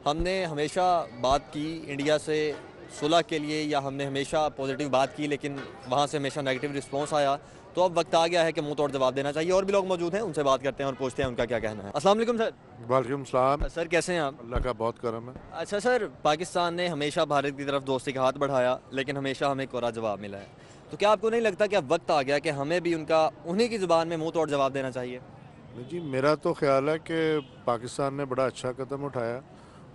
हमने हमेशा बात की इंडिया से सुलह के लिए, या हमने हमेशा पॉजिटिव बात की, लेकिन वहाँ से हमेशा नेगेटिव रिस्पॉन्स आया, तो अब वक्त आ गया है कि मुंह तोड़ जवाब देना चाहिए। और भी लोग मौजूद हैं, उनसे बात करते हैं और पूछते हैं उनका क्या कहना है। अस्सलाम वालेकुम सर। वालेकुम सलाम। सर कैसे हैं आप? अल्लाह का बहुत करम है। अच्छा सर, पाकिस्तान ने हमेशा भारत की तरफ दोस्ती का हाथ बढ़ाया, लेकिन हमेशा हमें कोरा जवाब मिला है। तो क्या आपको नहीं लगता कि अब वक्त आ गया कि हमें भी उनका उन्हीं की ज़ुबान में मुंह तोड़ जवाब देना चाहिए? जी, मेरा तो ख्याल है कि पाकिस्तान ने बड़ा अच्छा कदम उठाया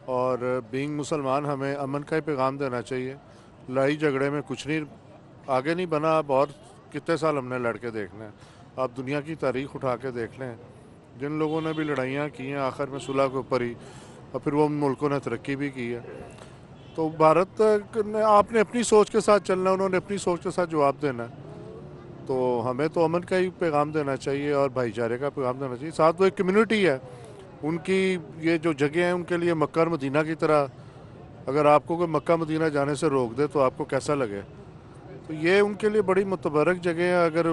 और बीइंग मुसलमान हमें अमन का ही पैगाम देना चाहिए। लड़ाई झगड़े में कुछ नहीं आगे नहीं बना। अब और कितने साल हमने लड़के देखने हैं। आप दुनिया की तारीख उठा के देख लें, जिन लोगों ने भी लड़ाइयाँ की हैं आखिर में सुलह के ऊपर ही, और फिर वो मुल्कों ने तरक्की भी की है। तो भारत ने आपने अपनी सोच के साथ चलना है, उन्होंने अपनी सोच के साथ जवाब देना है। तो हमें तो अमन का ही पैगाम देना चाहिए और भाईचारे का पैगाम देना चाहिए। साथ वो एक कम्युनिटी है, उनकी ये जो जगह है उनके लिए मक्का और मदीना की तरह। अगर आपको कोई मक्का मदीना जाने से रोक दे तो आपको कैसा लगे? तो ये उनके लिए बड़ी मुतबरक जगह है। अगर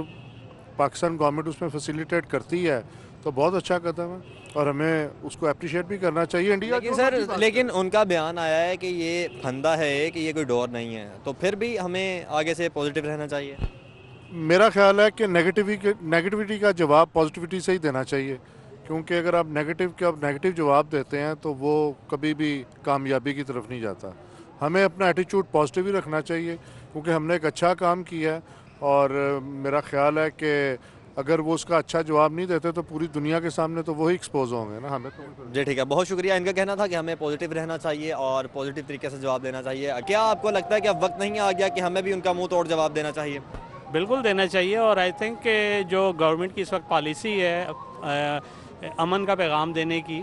पाकिस्तान गवर्नमेंट उसमें फैसिलिटेट करती है तो बहुत अच्छा कदम है और हमें उसको अप्रिशिएट भी करना चाहिए। इंडिया लेकिन उनका बयान आया है कि ये फंदा है, कि ये कोई डोर नहीं है, तो फिर भी हमें आगे से पॉजिटिव रहना चाहिए। मेरा ख्याल है कि नेगेटिविटी का जवाब पॉजिटिविटी से ही देना चाहिए, क्योंकि अगर आप नेगेटिव जवाब देते हैं तो वो कभी भी कामयाबी की तरफ नहीं जाता। हमें अपना एटीट्यूड पॉजिटिव ही रखना चाहिए, क्योंकि हमने एक अच्छा काम किया है और मेरा ख्याल है कि अगर वो उसका अच्छा जवाब नहीं देते तो पूरी दुनिया के सामने तो वही एक्सपोज होंगे ना। हमें तो जी ठीक है, बहुत शुक्रिया। इनका कहना था कि हमें पॉजिटिव रहना चाहिए और पॉजिटिव तरीके से जवाब देना चाहिए। क्या आपको लगता है कि अब वक्त नहीं आ गया कि हमें भी उनका मुंह तोड़ जवाब देना चाहिए? बिल्कुल देना चाहिए। और आई थिंक जो गवर्नमेंट की इस वक्त पॉलिसी है अमन का पैगाम देने की,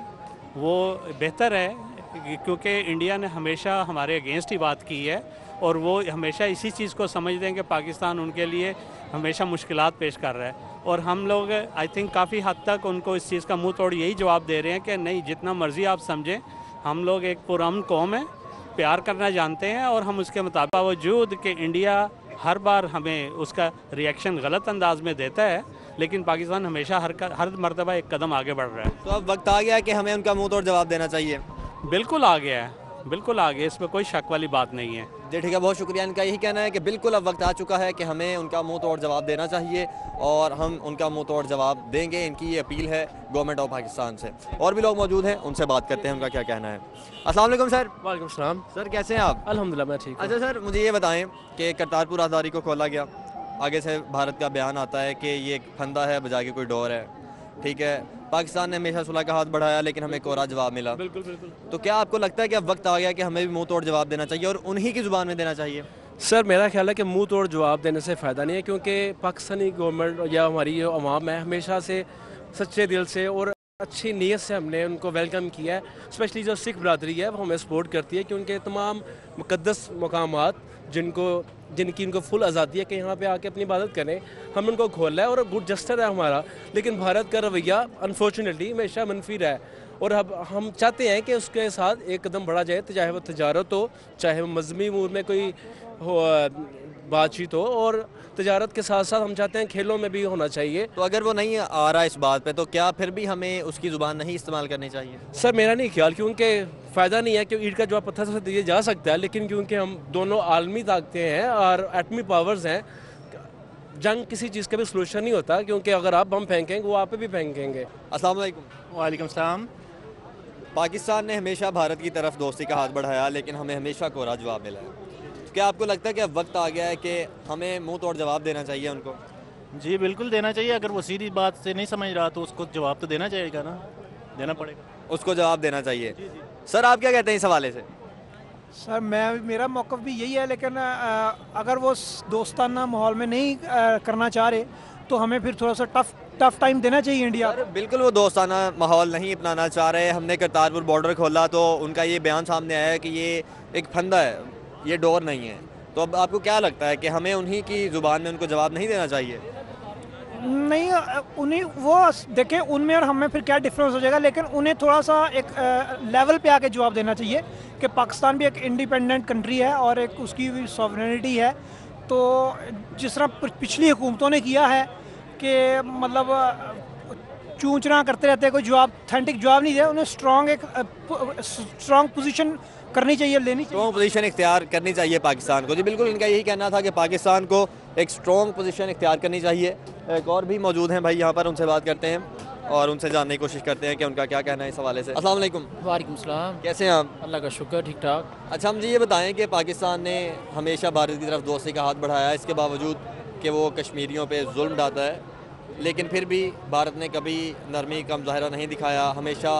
वो बेहतर है, क्योंकि इंडिया ने हमेशा हमारे अगेंस्ट ही बात की है और वो हमेशा इसी चीज़ को समझते हैं कि पाकिस्तान उनके लिए हमेशा मुश्किलात पेश कर रहा है। और हम लोग आई थिंक काफ़ी हद तक उनको इस चीज़ का मुंह तोड़ यही जवाब दे रहे हैं कि नहीं, जितना मर्ज़ी आप समझें, हम लोग एक पुरअमन कौम है, प्यार करना जानते हैं और हम उसके मुताबिक, बावजूद कि इंडिया हर बार हमें उसका रिएक्शन गलत अंदाज में देता है, लेकिन पाकिस्तान हमेशा हर मरतबा एक कदम आगे बढ़ रहा है। तो अब वक्त आ गया है कि हमें उनका मुंह तोड़ जवाब देना चाहिए। बिल्कुल आ गया है, बिल्कुल आ गया, इसमें कोई शक वाली बात नहीं है। जी ठीक है, बहुत शुक्रिया। इनका यही कहना है कि बिल्कुल अब वक्त आ चुका है कि हमें उनका मुंह तोड़ जवाब देना चाहिए और हम उनका मुंह तोड़ जवाब देंगे। इनकी ये अपील है गवर्नमेंट ऑफ पाकिस्तान से। और भी लोग मौजूद हैं, उनसे बात करते हैं उनका क्या कहना है। अस्सलाम वालेकुम सर। वालेकुम सलाम। सर कैसे हैं आप? अल्हम्दुलिल्लाह मैं ठीक हूँ। अच्छा सर, मुझे ये बताएं कि करतारपुर राहदारी को खोला गया, आगे से भारत का बयान आता है कि ये एक फंदा है बजाय के कोई डोर है, ठीक है। पाकिस्तान ने हमेशा सुलह का हाथ बढ़ाया, लेकिन हमें कोरा जवाब मिला। बिल्कुल बिल्कुल। तो क्या आपको लगता है कि अब वक्त आ गया कि हमें भी मुंह तोड़ जवाब देना चाहिए और उन्हीं की ज़ुबान में देना चाहिए? सर मेरा ख्याल है कि मुंह तोड़ जवाब देने से फ़ायदा नहीं है, क्योंकि पाकिस्तानी गवर्नमेंट या हमारी जो अवाम है हमेशा से सच्चे दिल से और अच्छी नीयत से हमने उनको वेलकम किया है। स्पेशली जो सिख बरादरी है वो हमें सपोर्ट करती है, क्योंकि तमाम मुक़द्दस मकामात जिनकी इनको फुल आज़ादी है कि यहाँ पे आके अपनी इबादत करें, हम उनको खोला है और गुड जस्टर है हमारा। लेकिन भारत का रवैया अनफॉर्चुनेटली हमेशा मनफी रहा है और अब हम चाहते हैं कि उसके साथ एक कदम बढ़ा जाए, तो चाहे वो तजारत हो, चाहे वो मजहबी अमूर में कोई बातचीत हो, और तजारत के साथ साथ हम चाहते हैं खेलों में भी होना चाहिए। तो अगर वो नहीं आ रहा इस बात पे, तो क्या फिर भी हमें उसकी ज़ुबान नहीं इस्तेमाल करनी चाहिए? सर मेरा नहीं ख्याल, क्योंकि फ़ायदा नहीं है कि ईंट का जवाब पत्थर से दिया जा सकता है, लेकिन क्योंकि हम दोनों आलमी ताकतें हैं और एटमी पावर्स हैं, जंग किसी चीज़ का भी सलूशन नहीं होता, क्योंकि अगर आप बम फेंकेंगे वो आप पे भी फेंकेंगे। अस्सलाम वालेकुम। वालेकुम सलाम। पाकिस्तान ने हमेशा भारत की तरफ दोस्ती का हाथ बढ़ाया, लेकिन हमें हमेशा कोरा जवाब मिला है। क्या आपको लगता है कि अब वक्त आ गया है कि हमें मुंह तोड़ जवाब देना चाहिए उनको? जी बिल्कुल देना चाहिए। अगर वो सीधी बात से नहीं समझ रहा तो उसको जवाब तो देना चाहिए ना, देना पड़ेगा, उसको जवाब देना चाहिए। जी जी। सर आप क्या कहते हैं इस हवाले से? सर मेरा मौक़िफ़ भी यही है, लेकिन अगर वो दोस्ताना माहौल में नहीं करना चाह रहे तो हमें फिर थोड़ा सा टफ टाइम देना चाहिए इंडिया। बिल्कुल वो दोस्ताना माहौल नहीं अपनाना चाह रहे। हमने करतारपुर बॉर्डर खोला तो उनका ये बयान सामने आया है कि ये एक फंदा है, ये डोर नहीं है। तो अब आपको क्या लगता है कि हमें उन्हीं की ज़ुबान में उनको जवाब नहीं देना चाहिए? नहीं, उन्हीं वो देखें उनमें और हमें फिर क्या डिफरेंस हो जाएगा, लेकिन उन्हें थोड़ा सा एक लेवल पे आके जवाब देना चाहिए कि पाकिस्तान भी एक इंडिपेंडेंट कंट्री है और एक उसकी भी सॉवरेनिटी है। तो जिस तरह पिछली हुकूमतों ने किया है कि मतलब चूंचना करते रहते हैं, कोई जवाब ऑथेंटिक जवाब नहीं दिया। उन्हें स्ट्रॉन्ग एक स्ट्रॉन्ग पोजीशन करनी चाहिए, लेनी चाहिए, स्ट्रॉन्ग पोजीशन इख्तियार करनी चाहिए पाकिस्तान को। जी बिल्कुल, इनका यही कहना था कि पाकिस्तान को एक स्ट्रॉन्ग पोजीशन इख्तियार करनी चाहिए। एक और भी मौजूद हैं भाई यहाँ पर, उनसे बात करते हैं और उनसे जानने की कोशिश करते हैं कि उनका क्या कहना है इस हवाले से। अस्सलाम वालेकुम। वालेकुम सलाम। कैसे हैं आप? अल्लाह का शुक्र, ठीक ठाक। अच्छा, हम जी ये बताएं कि पाकिस्तान ने हमेशा भारत की तरफ दोस्ती का हाथ बढ़ाया है, इसके बावजूद कि वो कश्मीरियों पे जुल्म ढाता है, लेकिन फिर भी भारत ने कभी नरमी का मुजाहरा नहीं दिखाया, हमेशा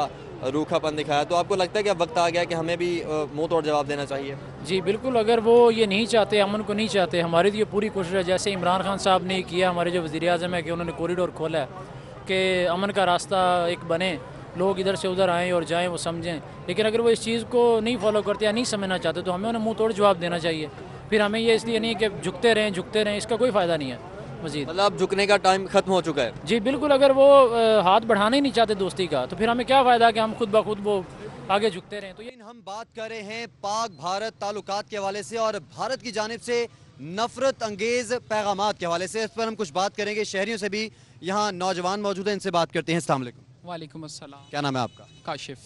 रूखापन दिखाया। तो आपको लगता है कि अब वक्त आ गया कि हमें भी मुंह तोड़ जवाब देना चाहिए? जी बिल्कुल, अगर वो ये नहीं चाहते, अमन को नहीं चाहते, हमारी तो ये पूरी कोशिश है। जैसे इमरान खान साहब ने किया, हमारे जो वज़ीर आज़म है कि उन्होंने कॉरिडोर खोला है कि अमन का रास्ता एक बने, लोग इधर से उधर आएँ और जाएँ, वो समझें। लेकिन अगर वो इस चीज़ को नहीं फॉलो करते या नहीं समझना चाहते तो हमें उन्हें मुँह तोड़ जवाब देना चाहिए। फिर हमें ये इसलिए नहीं कि झुकते रहें, इसका कोई फ़ायदा नहीं है। मज़ीद मतलब झुकने का टाइम ख़त्म हो चुका है। जी बिल्कुल, अगर वो हाथ बढ़ाना ही नहीं चाहते दोस्ती का तो फिर हमें क्या फ़ायदा कि हम खुद ब खुद वो आगे झुकते रहें। तो ये हम बात कर रहे हैं पाक भारत ताल्लुकात के हवाले से और भारत की जानिब से नफरत अंगेज पैगामात के हवाले से। इस पर हम कुछ बात करेंगे। शहरियों से भी यहाँ नौजवान मौजूद हैं, इनसे बात करते हैं। अस्सलाम वालेकुम। वालेकुम अस्सलाम। क्या नाम है आपका? काशिफ।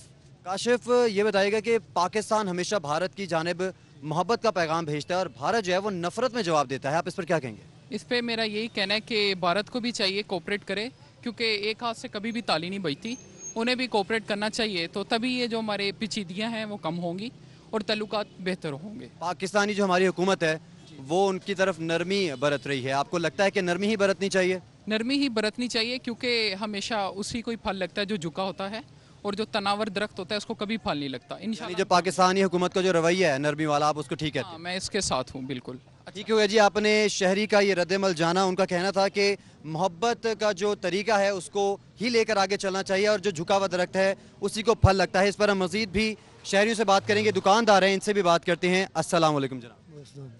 काशिफ, ये बताइएगा कि पाकिस्तान हमेशा भारत की जानिब मोहब्बत का पैगाम भेजता है और भारत जो है वो नफरत में जवाब देता है, आप इस पर क्या कहेंगे? इस पे मेरा यही कहना है कि भारत को भी चाहिए कोऑपरेट करे, क्योंकि एक हाथ से कभी भी ताली नहीं बजती, उन्हें भी कोऑपरेट करना चाहिए। तो तभी ये जो हमारे पेचीदगियाँ हैं वो कम होंगी और ताल्लुकात बेहतर होंगे। पाकिस्तानी जो हमारी हुकूमत है वो उनकी तरफ नरमी बरत रही है, आपको लगता है कि नरमी ही बरतनी चाहिए? नरमी ही बरतनी चाहिए, क्योंकि हमेशा उसी को ही फल लगता है जो झुका होता है, और जो तनावर दरख्त होता है उसको कभी फल नहीं लगता। इंशाल्लाह जो पाकिस्तानी हुकूमत का जो रवैया है नरमी वाला, आप उसको ठीक है? मैं इसके साथ हूँ बिल्कुल। ठीक है जी, आपने शहरी का ये रद्दमल जाना। उनका कहना था कि मोहब्बत का जो तरीका है उसको ही लेकर आगे चलना चाहिए और जो झुका हुआ दरख्त है उसी को फल लगता है। इस पर हम मजीद भी शहरियों से बात करेंगे, दुकानदार हैं, इनसे भी बात करते हैं। अस्सलाम वालेकुम जनाब,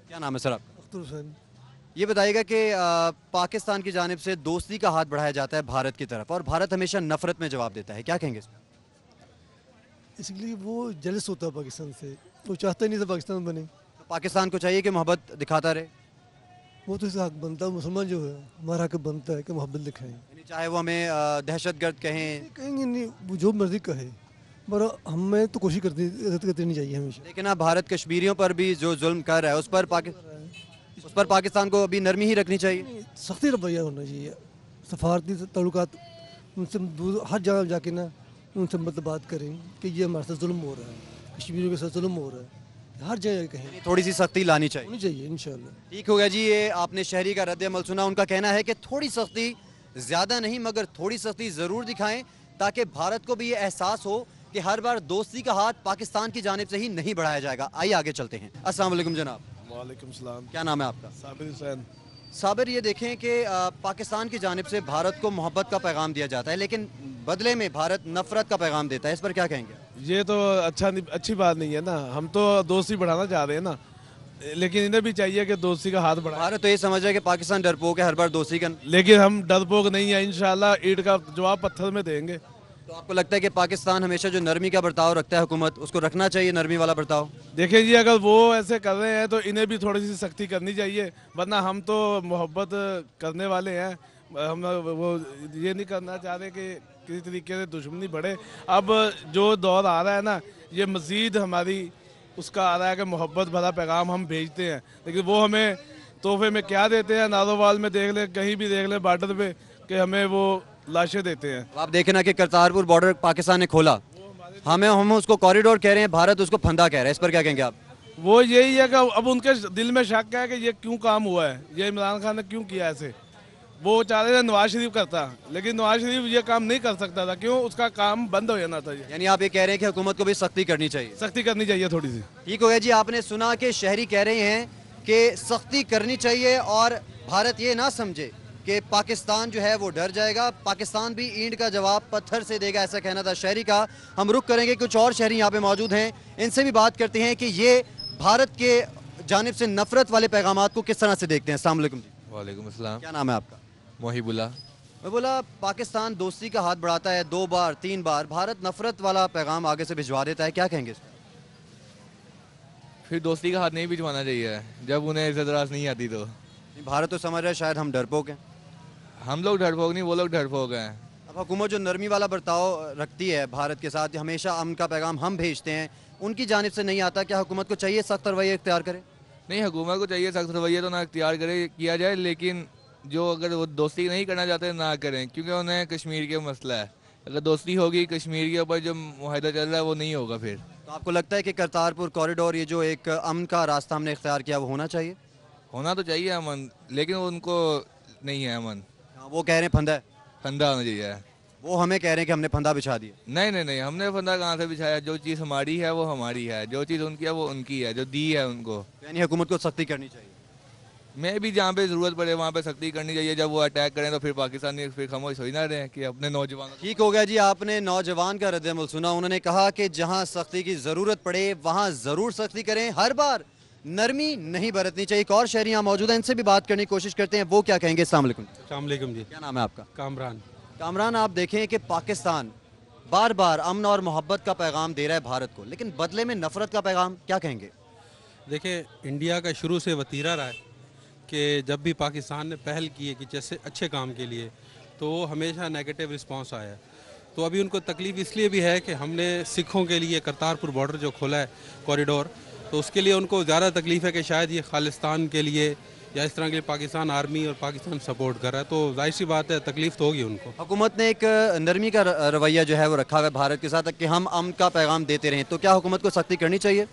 क्या नाम है सर आपका? अख्तर हुसैन। ये बताइएगा कि पाकिस्तान की जानिब से दोस्ती का हाथ बढ़ाया जाता है भारत की तरफ और भारत हमेशा नफरत में जवाब देता है, क्या कहेंगे इसमें? इसलिए वो जलस होता है पाकिस्तान से, वो चाहता ही नहीं था पाकिस्तान बने। तो पाकिस्तान को चाहिए कि मोहब्बत दिखाता रहे। वो तो इसका हक बनता है, मुसलमान जो है हमारा हक बनता है कि मोहब्बत दिखाएं, चाहे वो हमें दहशतगर्द कहें। कहेंगे नहीं, वो जो मर्जी कहे, पर हमें तो कोशिश करती नहीं चाहिए हमेशा। लेकिन अब भारत कश्मीरियों पर भी जो जुल्म कर रहा है उस पर पाकिस्तान को अभी नरमी ही रखनी चाहिए, सख्ती रवैया होना चाहिए। सफारती ताल्लुकात उनसे दूर हर जगह जाके ना उनसे मतलब बात करें कि ये हमारे साथ जुल्म हो रहा है, कश्मीरियों के साथ जुल्म हो रहा है, हर जगह कहें। थोड़ी सी सख्ती लानी चाहिए इंशाल्लाह। ठीक हो गया जी, ये आपने शहरी का रद्द-ए-अमल सुना। उनका कहना है कि थोड़ी सख्ती, ज़्यादा नहीं मगर थोड़ी सख्ती ज़रूर दिखाएं ताकि भारत को भी ये एहसास हो कि हर बार दोस्ती का हाथ पाकिस्तान की जानिब से ही नहीं बढ़ाया जाएगा। आइए आगे चलते हैं। अस्सलाम वालेकुम जनाब। वालेकुम सलाम। क्या नाम है आपका? साबिर हुसैन। साबिर, ये देखें कि पाकिस्तान की जानिब से भारत को मोहब्बत का पैगाम दिया जाता है, लेकिन बदले में भारत नफरत का पैगाम देता है, इस पर क्या कहेंगे? ये तो अच्छी बात नहीं है ना, हम तो दोस्ती बढ़ाना चाह रहे हैं ना, लेकिन इन्हें भी चाहिए कि दोस्ती का हाथ बढ़ाए। भारत तो ये समझ रहा है कि पाकिस्तान डरपोक है, हर बार दोस्ती का, लेकिन हम डरपोक नहीं है, इंशाल्लाह ईंट का जवाब पत्थर में देंगे। तो आपको लगता है कि पाकिस्तान हमेशा जो नरमी का बर्ताव रखता है हुकूमत, उसको रखना चाहिए नरमी वाला बर्ताव? देखिए जी, अगर वो ऐसे कर रहे हैं तो इन्हें भी थोड़ी सी सख्ती करनी चाहिए, वरना हम तो मोहब्बत करने वाले हैं, हम वो ये नहीं करना चाह रहे कि किसी तरीके से दुश्मनी बढ़े। अब जो दौर आ रहा है ना, ये मज़ीद हमारी उसका आ रहा है कि मोहब्बत भरा पैगाम हम भेजते हैं, लेकिन वो हमें तोहफे में क्या देते हैं? नारोवाल में देख लें, कहीं भी देख लें बॉर्डर पे, कि हमें वो लाशें देते हैं। आप देखें ना कि करतारपुर बॉर्डर पाकिस्तान ने खोला, हम उसको कॉरिडोर कह रहे हैं, भारत उसको फंदा कह रहा है, इस पर क्या कहेंगे आप? वो यही है कि अब उनके दिल में शक है कि ये क्यों काम हुआ है, ये इमरान खान ने क्यों किया ऐसे। वो चाह रहे थे नवाज शरीफ करता, लेकिन नवाज शरीफ ये काम नहीं कर सकता था, क्यों? उसका काम बंद हो जाना था। यानी आप ये कह रहे हैं कि हुकूमत को भी सख्ती करनी चाहिए? सख्ती करनी चाहिए थोड़ी सी। ठीक हो गया जी, आपने सुना कि शहरी कह रहे हैं कि सख्ती करनी चाहिए और भारत ये ना समझे कि पाकिस्तान जो है वो डर जाएगा, पाकिस्तान भी ईंट का जवाब पत्थर से देगा, ऐसा कहना था शहरी का। हम रुक करेंगे, कुछ और शहरी यहाँ पे मौजूद हैं, इनसे भी बात करते हैं कि ये भारत के जानिब से नफरत वाले पैगामात को किस तरह से देखते हैं। अस्सलाम वालेकुम जी। वालेकुम अस्सलाम। क्या नाम है आपका? मोहिबुल्ला। मैं बोला, पाकिस्तान दोस्ती का हाथ बढ़ाता है 2 बार 3 बार, भारत नफरत वाला पैगाम आगे से भिजवा देता है, क्या कहेंगे? फिर दोस्ती का हाथ नहीं भिजवाना चाहिए जब उन्हें इज्जत-रास नहीं आती तो। भारत तो समझ रहा है शायद हम डरपोक हैं। हम लोग डरपोक नहीं, वो लोग डरपोक हैं। अब हुकूमत जो नरमी वाला बर्ताव रखती है भारत के साथ, हमेशा अमन का पैगाम हम भेजते हैं, उनकी जानिब से नहीं आता, क्या हुकूमत को चाहिए सख्त रवैया इख्तियार करे? नहीं, हुकूमत को चाहिए सख्त रवैया तो ना इख्तियार करे किया जाए, लेकिन जो अगर वो दोस्ती नहीं करना चाहते ना करें, क्योंकि उन्हें कश्मीर के मसला है। अगर दोस्ती होगी कश्मीर के ऊपर जो मुआहदा चल रहा है वो नहीं होगा फिर। तो आपको लगता है कि करतारपुर कॉरिडोर ये जो एक अमन का रास्ता हमने इख्तियार किया वो होना चाहिए? होना तो चाहिए अमन, लेकिन उनको नहीं है अमन। वो कह रहे हैं फंदा है, फंदा होना चाहिए। वो हमें कह रहे हैं कि हमने फंदा बिछा दिया। नहीं नहीं नहीं, हमने फंदा कहाँ से बिछाया? जो चीज़ हमारी है वो हमारी है, जो चीज़ उनकी है वो उनकी है, जो दी है उनको। यानी हुकूमत को सख्ती करनी चाहिए। मैं भी जहाँ पे ज़रूरत पड़े वहाँ पे सख्ती करनी चाहिए। जब वो अटैक करें तो फिर पाकिस्तानी फिर खामोश हो ही ना रहे कि अपने नौजवान। ठीक हो गया जी, आपने नौजवान का रद्द-ए-अमल सुना। उन्होंने कहा कि जहाँ सख्ती की ज़रूरत पड़े वहाँ ज़रूर सख्ती करें, हर बार नरमी नहीं बरतनी चाहिए। एक और शहरी यहाँ मौजूद है, इनसे भी बात करने की कोशिश करते हैं, वो क्या कहेंगे। अस्सलाम वालेकुम। अस्सलाम वालेकुम जी। क्या नाम है आपका? कामरान। कामरान, आप देखें कि पाकिस्तान बार बार अमन और मोहब्बत का पैगाम दे रहा है भारत को, लेकिन बदले में नफरत का पैगाम, क्या कहेंगे? देखिए, इंडिया का शुरू से वतीरा रहा है कि जब भी पाकिस्तान ने पहल की है कि जैसे अच्छे काम के लिए, तो हमेशा नेगेटिव रिस्पांस आया है। तो अभी उनको तकलीफ़ इसलिए भी है कि हमने सिखों के लिए करतारपुर बॉर्डर जो खोला है कॉरिडोर, तो उसके लिए उनको ज़्यादा तकलीफ़ है कि शायद ये खालिस्तान के लिए या इस तरह के लिए पाकिस्तान आर्मी और पाकिस्तान सपोर्ट कर रहा है, तो जाहिर सी बात है तकलीफ तो होगी उनको। हुकूमत ने एक नरमी का रवैया जो है वो रखा हुआ है भारत के साथ कि हम अमन का पैगाम देते रहें, तो क्या हुकूमत को सख्ती करनी चाहिए?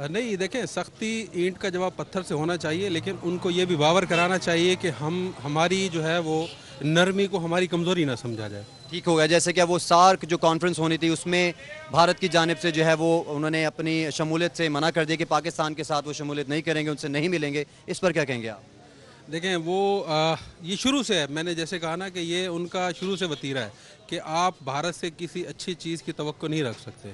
नहीं, देखें, सख्ती ईंट का जवाब पत्थर से होना चाहिए, लेकिन उनको ये भी बावर कराना चाहिए कि हमारी जो है वो नरमी को हमारी कमज़ोरी ना समझा जाए। ठीक हो गया, जैसे कि वो सार्क जो कॉन्फ्रेंस होनी थी उसमें भारत की जानिब से जो है वो उन्होंने अपनी शमूलियत से मना कर दिया कि पाकिस्तान के साथ वो शमूलियत नहीं करेंगे, उनसे नहीं मिलेंगे, इस पर क्या कहेंगे आप? देखें, वो ये शुरू से है, मैंने जैसे कहा ना कि ये उनका शुरू से वतीरा है कि आप भारत से किसी अच्छी चीज़ की तवक्को नहीं रख सकते,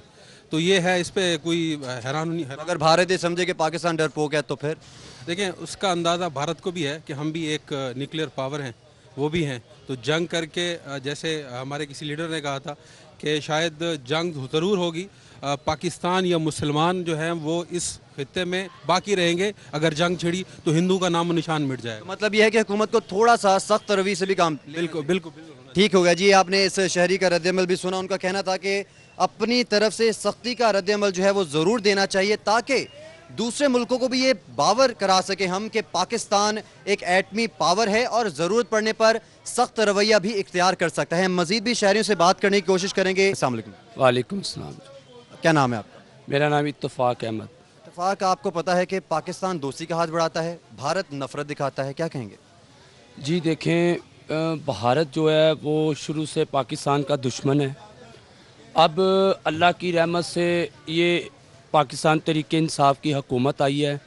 तो ये है, इस पे कोई हैरान नहीं। अगर भारत ये समझे कि पाकिस्तान डरपोक है तो फिर देखें, उसका अंदाज़ा भारत को भी है कि हम भी एक न्यूक्लियर पावर हैं, वो भी हैं, तो जंग करके जैसे हमारे किसी लीडर ने कहा था कि शायद जंग ज़रूर होगी, पाकिस्तान या मुसलमान जो हैं वो इस खित्ते में बाकी रहेंगे, अगर जंग छिड़ी तो हिंदू का नाम निशान मिट जाएगा। तो मतलब यह है कि हुकूमत को थोड़ा सा सख्त रवैये से भी काम। बिल्कुल बिल्कुल। ठीक हो गया जी, आपने इस शहरी का रद्द-ए-अमल भी सुना। उनका कहना था कि अपनी तरफ से सख्ती का रद्द-ए-अमल जो है वो ज़रूर देना चाहिए ताकि दूसरे मुल्कों को भी ये बावर करा सके हम कि पाकिस्तान एक एटमी पावर है और ज़रूरत पड़ने पर सख्त रवैया भी इख्तियार कर सकता है। मज़ीद भी शहरियों से बात करने की कोशिश करेंगे। अस्सलाम वालेकुम। वालेकुम सलाम। क्या नाम है आपका? मेरा नाम इत्तफाक अहमद। इत्तफाक, आपको पता है कि पाकिस्तान दोस्ती का हाथ बढ़ाता है, भारत नफरत दिखाता है, क्या कहेंगे? जी देखें, भारत जो है वो शुरू से पाकिस्तान का दुश्मन है। अब अल्लाह की रहमत से ये पाकिस्तान तरीके इंसाफ की हुकूमत आई है,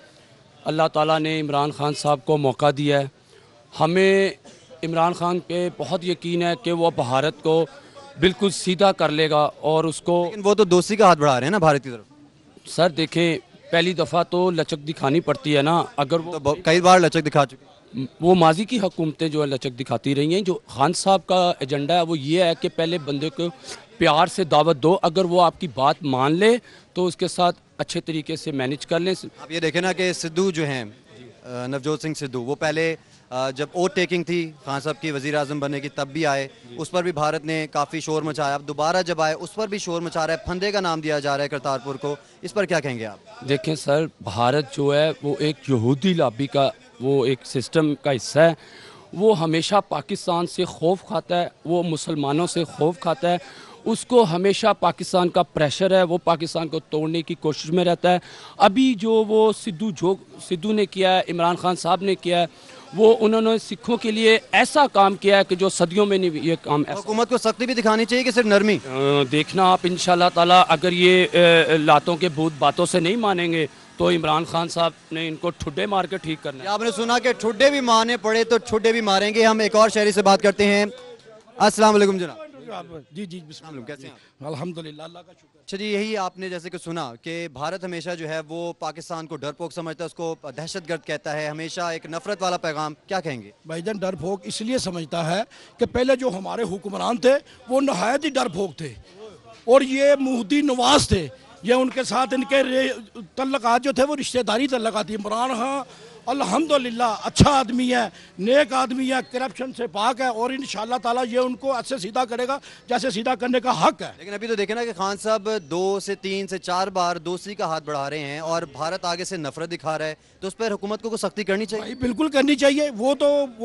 अल्लाह ताला ने इमरान खान साहब को मौका दिया है। हमें इमरान खान पे बहुत यकीन है कि वो भारत को बिल्कुल सीधा कर लेगा और उसको। लेकिन वो तो दोस्ती का हाथ बढ़ा रहे हैं ना भारत की तरफ। सर देखें, पहली दफ़ा तो लचक दिखानी पड़ती है ना, अगर वो तो कई बार लचक दिखा चुके, वो माजी की हुकूमतें जो है लचक दिखाती रही हैं। जो खान साहब का एजेंडा है वो ये है कि पहले बंदे को प्यार से दावत दो, अगर वो आपकी बात मान ले तो उसके साथ अच्छे तरीके से मैनेज कर लें। आप ये देखें ना कि सिद्धू जो हैं, नवजोत सिंह सिद्धू, वो पहले जब ओट टेकिंग थी खान साहब की वज़ीर आज़म बनने की तब भी आए, उस पर भी भारत ने काफ़ी शोर मचाया। अब दोबारा जब आए उस पर भी शोर मचा रहा है, फंदे का नाम दिया जा रहा है करतारपुर को, इस पर क्या कहेंगे आप? देखें सर, भारत जो है वो एक यहूदी लॉबी का वो एक सिस्टम का हिस्सा है। वो हमेशा पाकिस्तान से खौफ खाता है, वो मुसलमानों से खौफ खाता है, उसको हमेशा पाकिस्तान का प्रेशर है, वो पाकिस्तान को तोड़ने की कोशिश में रहता है। अभी जो वो सिद्धू ने किया है, इमरान खान साहब ने किया है, वो उन्होंने सिखों के लिए ऐसा काम किया है कि जो सदियों में नहीं ये काम। हुकूमत को सख्ती भी दिखानी चाहिए कि सिर्फ नरमी? देखना आप, इंशाल्लाह ताला अगर ये लातों के भूत बातों से नहीं मानेंगे तो इमरान खान साहब ने इनको ठुड्डे मार के ठीक करना है। आपने सुना कि ठुड्डे भी मारने पड़े तो ठुड्डे भी मारेंगे। हम एक और शहरी से बात करते हैं। अस्सलाम वालेकुम जनाब। जी जी, कैसे हैं? अल्हम्दुलिल्लाह, अल्लाह का शुक्र। अच्छा जी, यही आपने जैसे कि सुना कि भारत हमेशा जो है वो पाकिस्तान को डरपोक समझता है, उसको दहशतगर्द कहता है, हमेशा एक नफरत वाला पैगाम, क्या कहेंगे? भाईजान, डरपोक इसलिए समझता है कि पहले जो हमारे हुक्मरान थे वो नहायत ही डरपोक थे और ये मुहदी नवाज थे। ये उनके साथ इनके तल्लकात जो थे वो रिश्तेदारी तल्लकात। इमरान खान अल्हम्दुलिल्लाह अच्छा आदमी है, नेक आदमी है, करप्शन से पाक है और इंशाअल्लाह ताला ये उनको अच्छे सीधा करेगा जैसे सीधा करने का हक है। लेकिन अभी तो देखे ना कि खान साहब 2 से 3 से 4 बार दोस्ती का हाथ बढ़ा रहे हैं और भारत आगे से नफरत दिखा रहा है, तो उस पर हुकूमत को सख्ती करनी चाहिए। बिल्कुल करनी चाहिए। वो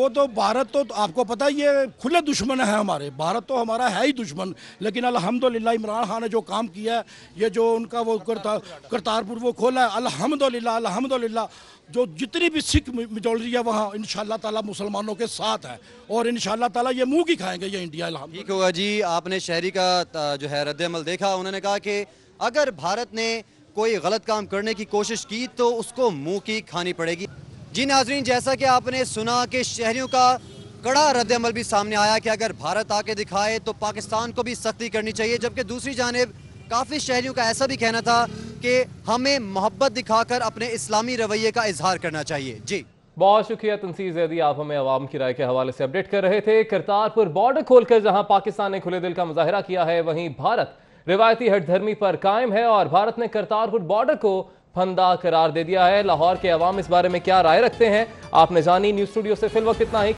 तो भारत तो आपको पता है ये खुले दुश्मन है हमारे, भारत तो हमारा है ही दुश्मन। लेकिन अल्हम्दुलिल्लाह इमरान खान ने जो काम किया है, ये जो उनका वो करतारपुर वो खोला है, अल्हम्दुलिल्लाह अल्हम्दुलिल्लाह जो जितनी भी सिख मेजॉरिटी है वहाँ इंशाअल्लाह ताला मुसलमानों के साथ है और इंशाअल्लाह ताला ये मुंह की खाएंगे ये इंडिया। ठीक होगा जी। आपने शहरी का जो है रद्द-ए-अमल देखा, उन्होंने कहा कि अगर भारत ने कोई गलत काम करने की कोशिश की तो उसको मुंह की खानी पड़ेगी। जी नाजरीन, जैसा कि आपने सुना कि शहरियों का कड़ा रद्द-ए-अमल भी सामने आया कि अगर भारत आके दिखाए तो पाकिस्तान को भी सख्ती करनी चाहिए, जबकि दूसरी जानिब काफ़ी शहरियों का ऐसा भी कहना था कि हमें मोहब्बत दिखाकर अपने इस्लामी रवैये का इजहार करना चाहिए। जी बहुत शुक्रिया तंसीर ज़ैदी, आप हमें अवाम की राय के हवाले से अपडेट कर रहे थे। करतारपुर बॉर्डर खोलकर जहां पाकिस्तान ने खुले दिल का मुजाहिरा किया है, वहीं भारत रिवायती हठधर्मी पर कायम है और भारत ने करतारपुर बॉर्डर को फंदा करार दे दिया है। लाहौर के अवाम इस बारे में क्या राय रखते हैं आपने जानी। न्यूज़ स्टूडियो से फिल वक्त इतना ही।